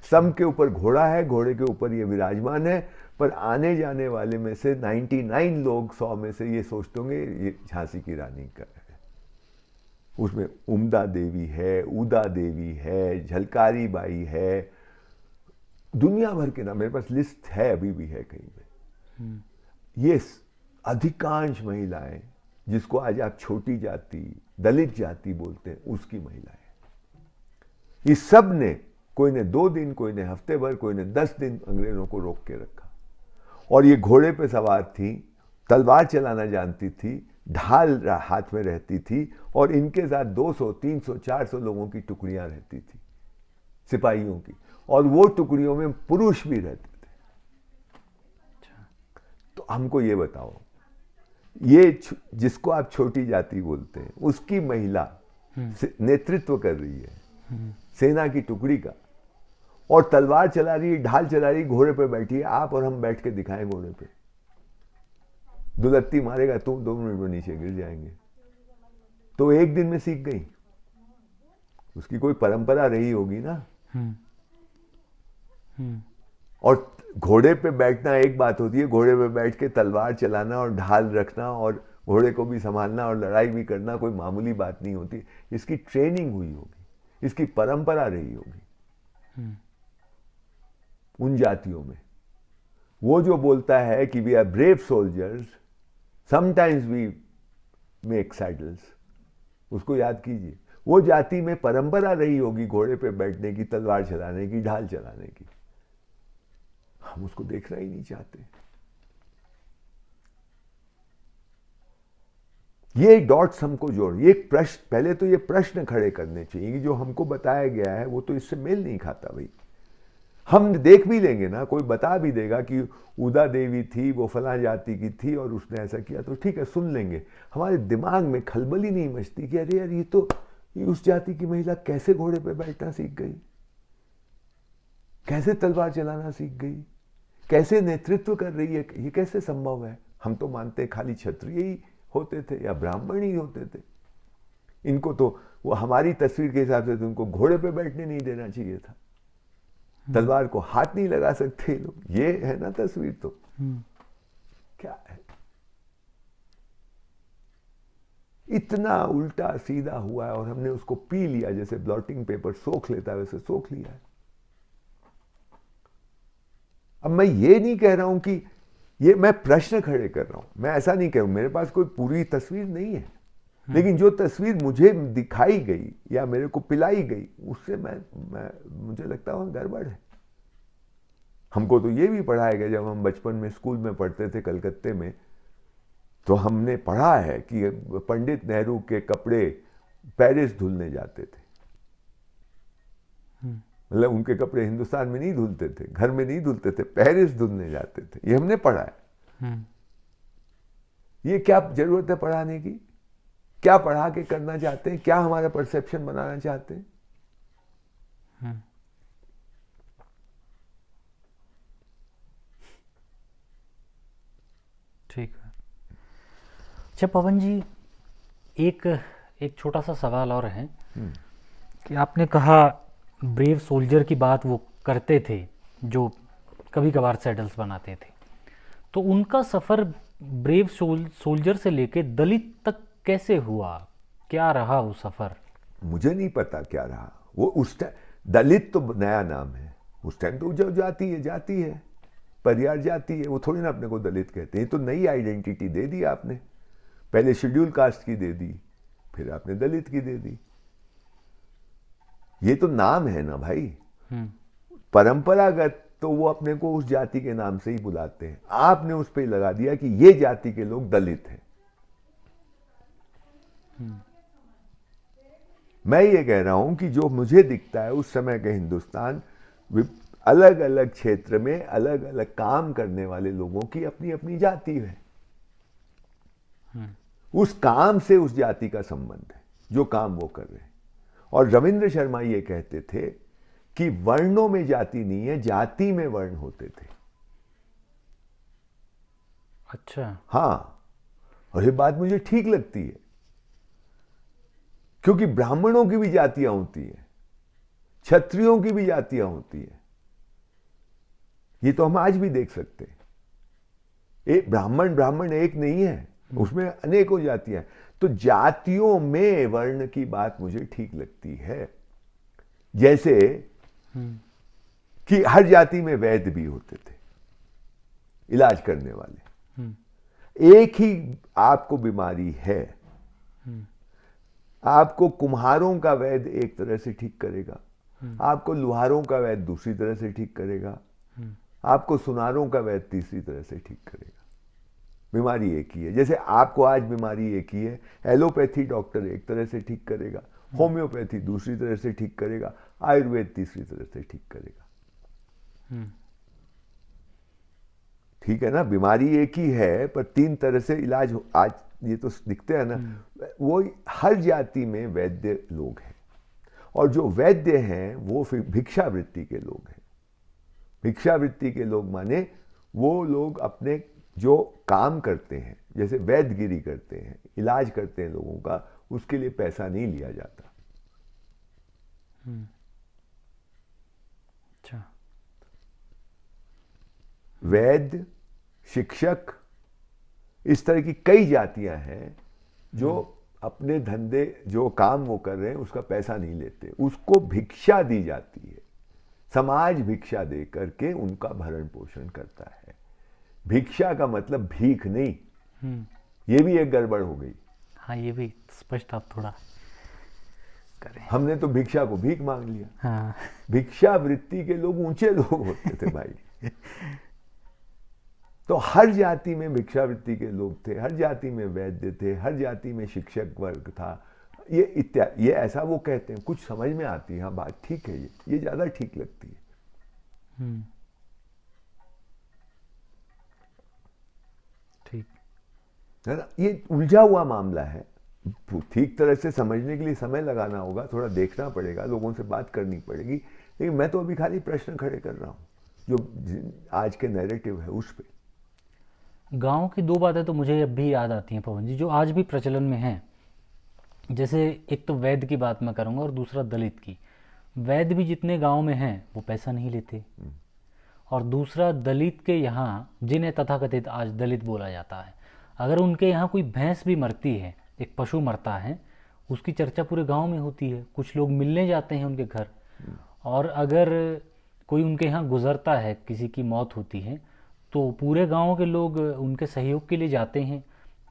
स्तंभ के ऊपर घोड़ा है, घोड़े के ऊपर ये विराजमान है, पर आने जाने वाले में से 99 लोग 100 में से ये सोचते होंगे ये झांसी की रानी का है। उसमें उमदा देवी है, उदा देवी है, झलकारी बाई है, दुनिया भर के नाम, मेरे पास लिस्ट है, अभी भी है कहीं पे। ये अधिकांश महिलाएं, जिसको आज आप छोटी जाति, दलित जाति बोलते हैं, उसकी महिलाएं। इस सब ने, कोई ने 2 दिन, कोई ने हफ्ते भर, कोई ने 10 दिन अंग्रेजों को रोक के रखा। और ये घोड़े पे सवार थी, तलवार चलाना जानती थी, ढाल हाथ में रहती थी, और इनके साथ 200, 300, 400 लोगों की टुकड़ियां रहती थी, सिपाहियों की, और वो टुकड़ियों में पुरुष भी रहते थे। तो हमको ये बताओ, ये जिसको आप छोटी जाति बोलते हैं, उसकी महिला नेतृत्व कर रही है सेना की टुकड़ी का, और तलवार चला रही है, ढाल चला रही, घोड़े पे बैठी है। आप और हम बैठ के दिखाएं घोड़े पे, दुलत्ती मारेगा, तुम 2 मिनट में नीचे गिर जाएंगे। तो एक दिन में सीख गई, उसकी कोई परंपरा रही होगी ना। और घोड़े पे बैठना एक बात होती है, घोड़े पे बैठ के तलवार चलाना और ढाल रखना और घोड़े को भी संभालना और लड़ाई भी करना कोई मामूली बात नहीं होती। इसकी ट्रेनिंग हुई होगी, इसकी परंपरा रही होगी उन जातियों में। वो जो बोलता है कि we are brave soldiers, sometimes we make saddles, उसको याद कीजिए। वो जाति में परंपरा रही होगी घोड़े पे बैठने की, तलवार चलाने की, ढाल चलाने की। हम उसको देखना ही नहीं चाहते। ये डॉट्स हमको जोड़, ये प्रश्न, पहले तो ये प्रश्न खड़े करने चाहिए कि जो हमको बताया गया है वो तो इससे मेल नहीं खाता। भाई हम देख भी लेंगे ना, कोई बता भी देगा कि उदा देवी थी, वो फलां जाति की थी और उसने ऐसा किया, तो ठीक है सुन लेंगे। हमारे दिमाग में खलबल ही नहीं मचती कि अरे यार ये उस जाति की महिला कैसे घोड़े पे बैठना सीख गई, कैसे तलवार चलाना सीख गई, कैसे नेतृत्व कर रही है, ये कैसे संभव है। हम तो मानते खाली क्षत्रिय ही होते थे या ब्राह्मण ही होते थे। इनको तो वो हमारी तस्वीर के हिसाब से तो उनको घोड़े पे बैठने नहीं देना चाहिए था, तलवार को हाथ नहीं लगा सकते लोग। ये है ना तस्वीर, तो क्या है, इतना उल्टा सीधा हुआ है और हमने उसको पी लिया, जैसे ब्लॉटिंग पेपर सोख लेता है वैसे सोख लिया है। अब मैं ये नहीं कह रहा हूं कि ये, मैं प्रश्न खड़े कर रहा हूं, मैं ऐसा नहीं कह रहा हूं, मेरे पास कोई पूरी तस्वीर नहीं है, लेकिन जो तस्वीर मुझे दिखाई गई या मेरे को पिलाई गई उससे मुझे लगता है गड़बड़ है। हमको तो ये भी पढ़ाया गया, जब हम बचपन में स्कूल में पढ़ते थे कलकत्ते में, तो हमने पढ़ा है कि पंडित नेहरू के कपड़े पेरिस धुलने जाते थे। मतलब उनके कपड़े हिंदुस्तान में नहीं धुलते थे, घर में नहीं धुलते थे, पेरिस धुलने जाते थे। ये हमने पढ़ा है। ये क्या जरूरत है पढ़ाने की? क्या पढ़ा के करना चाहते हैं? क्या हमारा परसेप्शन बनाना चाहते हैं? ठीक है। अच्छा पवन जी, एक छोटा सा सवाल और है कि आपने कहा ब्रेव सोल्जर की बात वो करते थे जो कभी कभार सैडल्स बनाते थे, तो उनका सफ़र ब्रेव सोल्जर से लेके दलित तक कैसे हुआ? क्या रहा वो सफ़र? मुझे नहीं पता क्या रहा वो। उस टाइम दलित तो नया नाम है, उस टाइम तो जो जाती है परियार जाती है, वो थोड़ी ना अपने को दलित कहते हैं। तो नई आइडेंटिटी दे दी आपने, पहले शेड्यूल कास्ट की दे दी, फिर आपने दलित की दे दी। ये तो नाम है ना भाई, परंपरागत तो वो अपने को उस जाति के नाम से ही बुलाते हैं। आपने उस पे लगा दिया कि ये जाति के लोग दलित हैं। मैं ये कह रहा हूं कि जो मुझे दिखता है उस समय के हिंदुस्तान, अलग अलग क्षेत्र में अलग अलग काम करने वाले लोगों की अपनी अपनी जाति है। उस काम से उस जाति का संबंध है, जो काम वो कर रहे हैं। और रविंद्र शर्मा ये कहते थे कि वर्णों में जाति नहीं है, जाति में वर्ण होते थे। अच्छा। हाँ, और ये बात मुझे ठीक लगती है, क्योंकि ब्राह्मणों की भी जातियां होती है, क्षत्रियों की भी जातियां होती है। ये तो हम आज भी देख सकते हैं। एक ब्राह्मण एक नहीं है, उसमें अनेकों जातियां। तो जातियों में वर्ण की बात मुझे ठीक लगती है। जैसे कि हर जाति में वैद्य भी होते थे, इलाज करने वाले। एक ही आपको बीमारी है, आपको कुम्हारों का वैद्य एक तरह से ठीक करेगा, आपको लुहारों का वैद्य दूसरी तरह से ठीक करेगा, आपको सुनारों का वैद्य तीसरी तरह से ठीक करेगा। बीमारी एक ही है। जैसे आपको आज बीमारी एक ही है, एलोपैथी डॉक्टर एक तरह से ठीक करेगा, होम्योपैथी दूसरी तरह से ठीक करेगा, आयुर्वेद तीसरी तरह से ठीक करेगा। ठीक है ना? बीमारी एक ही है पर तीन तरह से इलाज आज ये तो दिखते हैं ना। वो हर जाति में वैद्य लोग हैं, और जो वैद्य हैं वो फिर भिक्षावृत्ति के लोग हैं। भिक्षावृत्ति के लोग माने वो लोग अपने जो काम करते हैं, जैसे वैद्यगिरी करते हैं, इलाज करते हैं लोगों का, उसके लिए पैसा नहीं लिया जाता। अच्छा। वैद्य, शिक्षक, इस तरह की कई जातियां हैं जो अपने धंधे, जो काम वो कर रहे हैं उसका पैसा नहीं लेते, उसको भिक्षा दी जाती है। समाज भिक्षा दे करके उनका भरण पोषण करता है। भिक्षा का मतलब भीख नहीं। ये भी एक गड़बड़ हो गई। हाँ, ये भी स्पष्ट आप थोड़ा करें। हमने तो भिक्षा को भीख मांग लिया। हाँ। भिक्षावृत्ति के लोग ऊंचे लोग होते थे भाई। तो हर जाति में भिक्षावृत्ति के लोग थे, हर जाति में वैद्य थे, हर जाति में शिक्षक वर्ग था। ये इत्यादि, ये ऐसा वो कहते हैं, कुछ समझ में आती है। हाँ, बात ठीक है, ये ज़्यादा ठीक लगती है। हम्म, ठीक। है ना। ये उलझा हुआ मामला है, ठीक तरह से समझने के लिए समय लगाना होगा, थोड़ा देखना पड़ेगा, लोगों से बात करनी पड़ेगी। लेकिन मैं तो अभी खाली प्रश्न खड़े कर रहा हूँ जो आज के नैरेटिव है उस पे। गांव की दो बातें तो मुझे अब भी याद आती हैं पवन जी, जो आज भी प्रचलन में हैं। जैसे एक तो वैद्य की बात मैं करूंगा और दूसरा दलित की। वैद्य भी जितने गांव में हैं वो पैसा नहीं लेते, और दूसरा दलित के यहाँ, जिन्हें तथाकथित आज दलित बोला जाता है, अगर उनके यहाँ कोई भैंस भी मरती है, एक पशु मरता है, उसकी चर्चा पूरे गांव में होती है, कुछ लोग मिलने जाते हैं उनके घर। और अगर कोई उनके यहाँ गुजरता है, किसी की मौत होती है, तो पूरे गांव के लोग उनके सहयोग के लिए जाते हैं,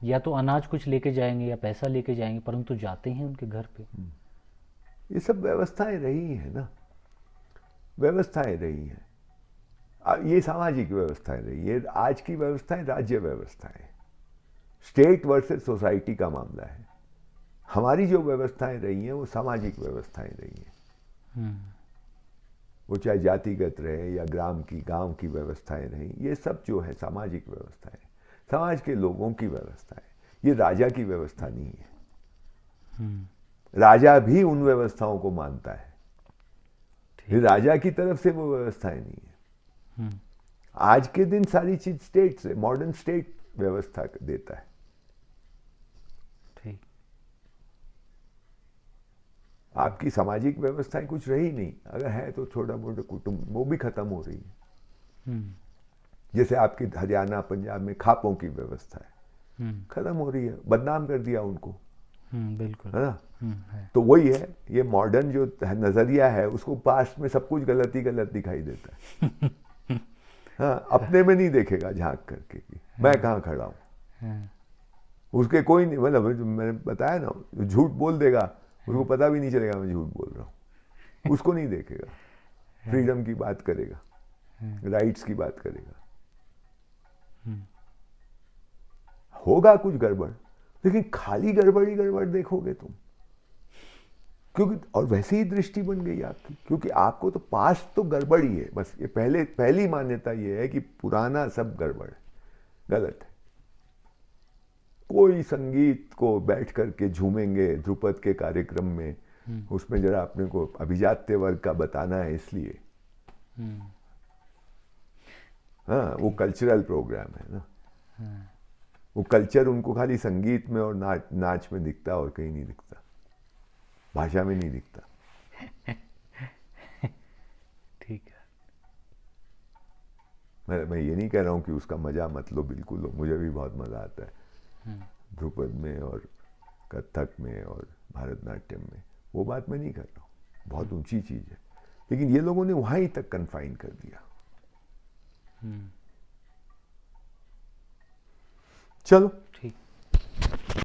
या तो अनाज कुछ लेके जाएंगे या पैसा लेके जाएंगे, परंतु जाते हैं उनके घर पे। ये सब व्यवस्थाएं रही हैं ना, व्यवस्थाएं रही हैं। ये सामाजिक व्यवस्थाएं रही है। आज की व्यवस्थाएं राज्य व्यवस्थाएं, स्टेट वर्सेस सोसाइटी का मामला है। हमारी जो व्यवस्थाएं रही हैं वो सामाजिक व्यवस्थाएं रही हैं। वो चाहे जातिगत रहे या गांव की व्यवस्थाएं रही, ये सब जो है सामाजिक व्यवस्थाएं, समाज के लोगों की व्यवस्थाएं। ये राजा की व्यवस्था नहीं है। राजा भी उन व्यवस्थाओं को मानता है, ये राजा की तरफ से वो व्यवस्थाएं नहीं है। आज के दिन सारी चीज स्टेट से, मॉडर्न स्टेट व्यवस्था देता है। ठीक। आपकी सामाजिक व्यवस्थाएं कुछ रही नहीं, अगर है तो छोटा मोटा कुटुंब, वो भी खत्म हो रही है। जैसे आपकी हरियाणा पंजाब में खापों की व्यवस्था है, खत्म हो रही है, बदनाम कर दिया उनको। बिल्कुल है ना। है। तो वही है, ये मॉडर्न जो नजरिया है उसको पास्ट में सब कुछ गलत ही गलत दिखाई देता है। हाँ, अपने में नहीं देखेगा झांक करके कि मैं कहाँ खड़ा हूँ। उसके कोई नहीं, मतलब मैंने बताया ना, झूठ बोल देगा, उसको पता भी नहीं चलेगा मैं झूठ बोल रहा हूँ। उसको नहीं देखेगा, फ्रीडम की बात करेगा, राइट्स की बात करेगा। होगा कुछ गड़बड़, लेकिन खाली गड़बड़ ही गड़बड़ देखोगे तुम, क्योंकि और वैसे ही दृष्टि बन गई आपकी, क्योंकि आपको तो पास्ट तो गड़बड़ ही है। बस ये पहली मान्यता ये है कि पुराना सब गड़बड़ है, गलत है। कोई संगीत को बैठ करके झूमेंगे ध्रुपद के कार्यक्रम में, उसमें जरा अपने को अभिजात्य वर्ग का बताना है इसलिए। हाँ, वो कल्चरल प्रोग्राम है ना। वो कल्चर उनको खाली संगीत में और नाच में दिखता, और कहीं नहीं दिखता, भाषा में नहीं दिखता। ठीक है। मैं ये नहीं कह रहा हूँ कि उसका मजा मत लो, बिल्कुल लो, मुझे भी बहुत मजा आता है ध्रुपद में और कथक में और भरतनाट्यम में, वो बात मैं नहीं कर रहा हूँ, बहुत ऊंची चीज है। लेकिन ये लोगों ने वहीं तक कन्फाइन कर दिया। चलो ठीक।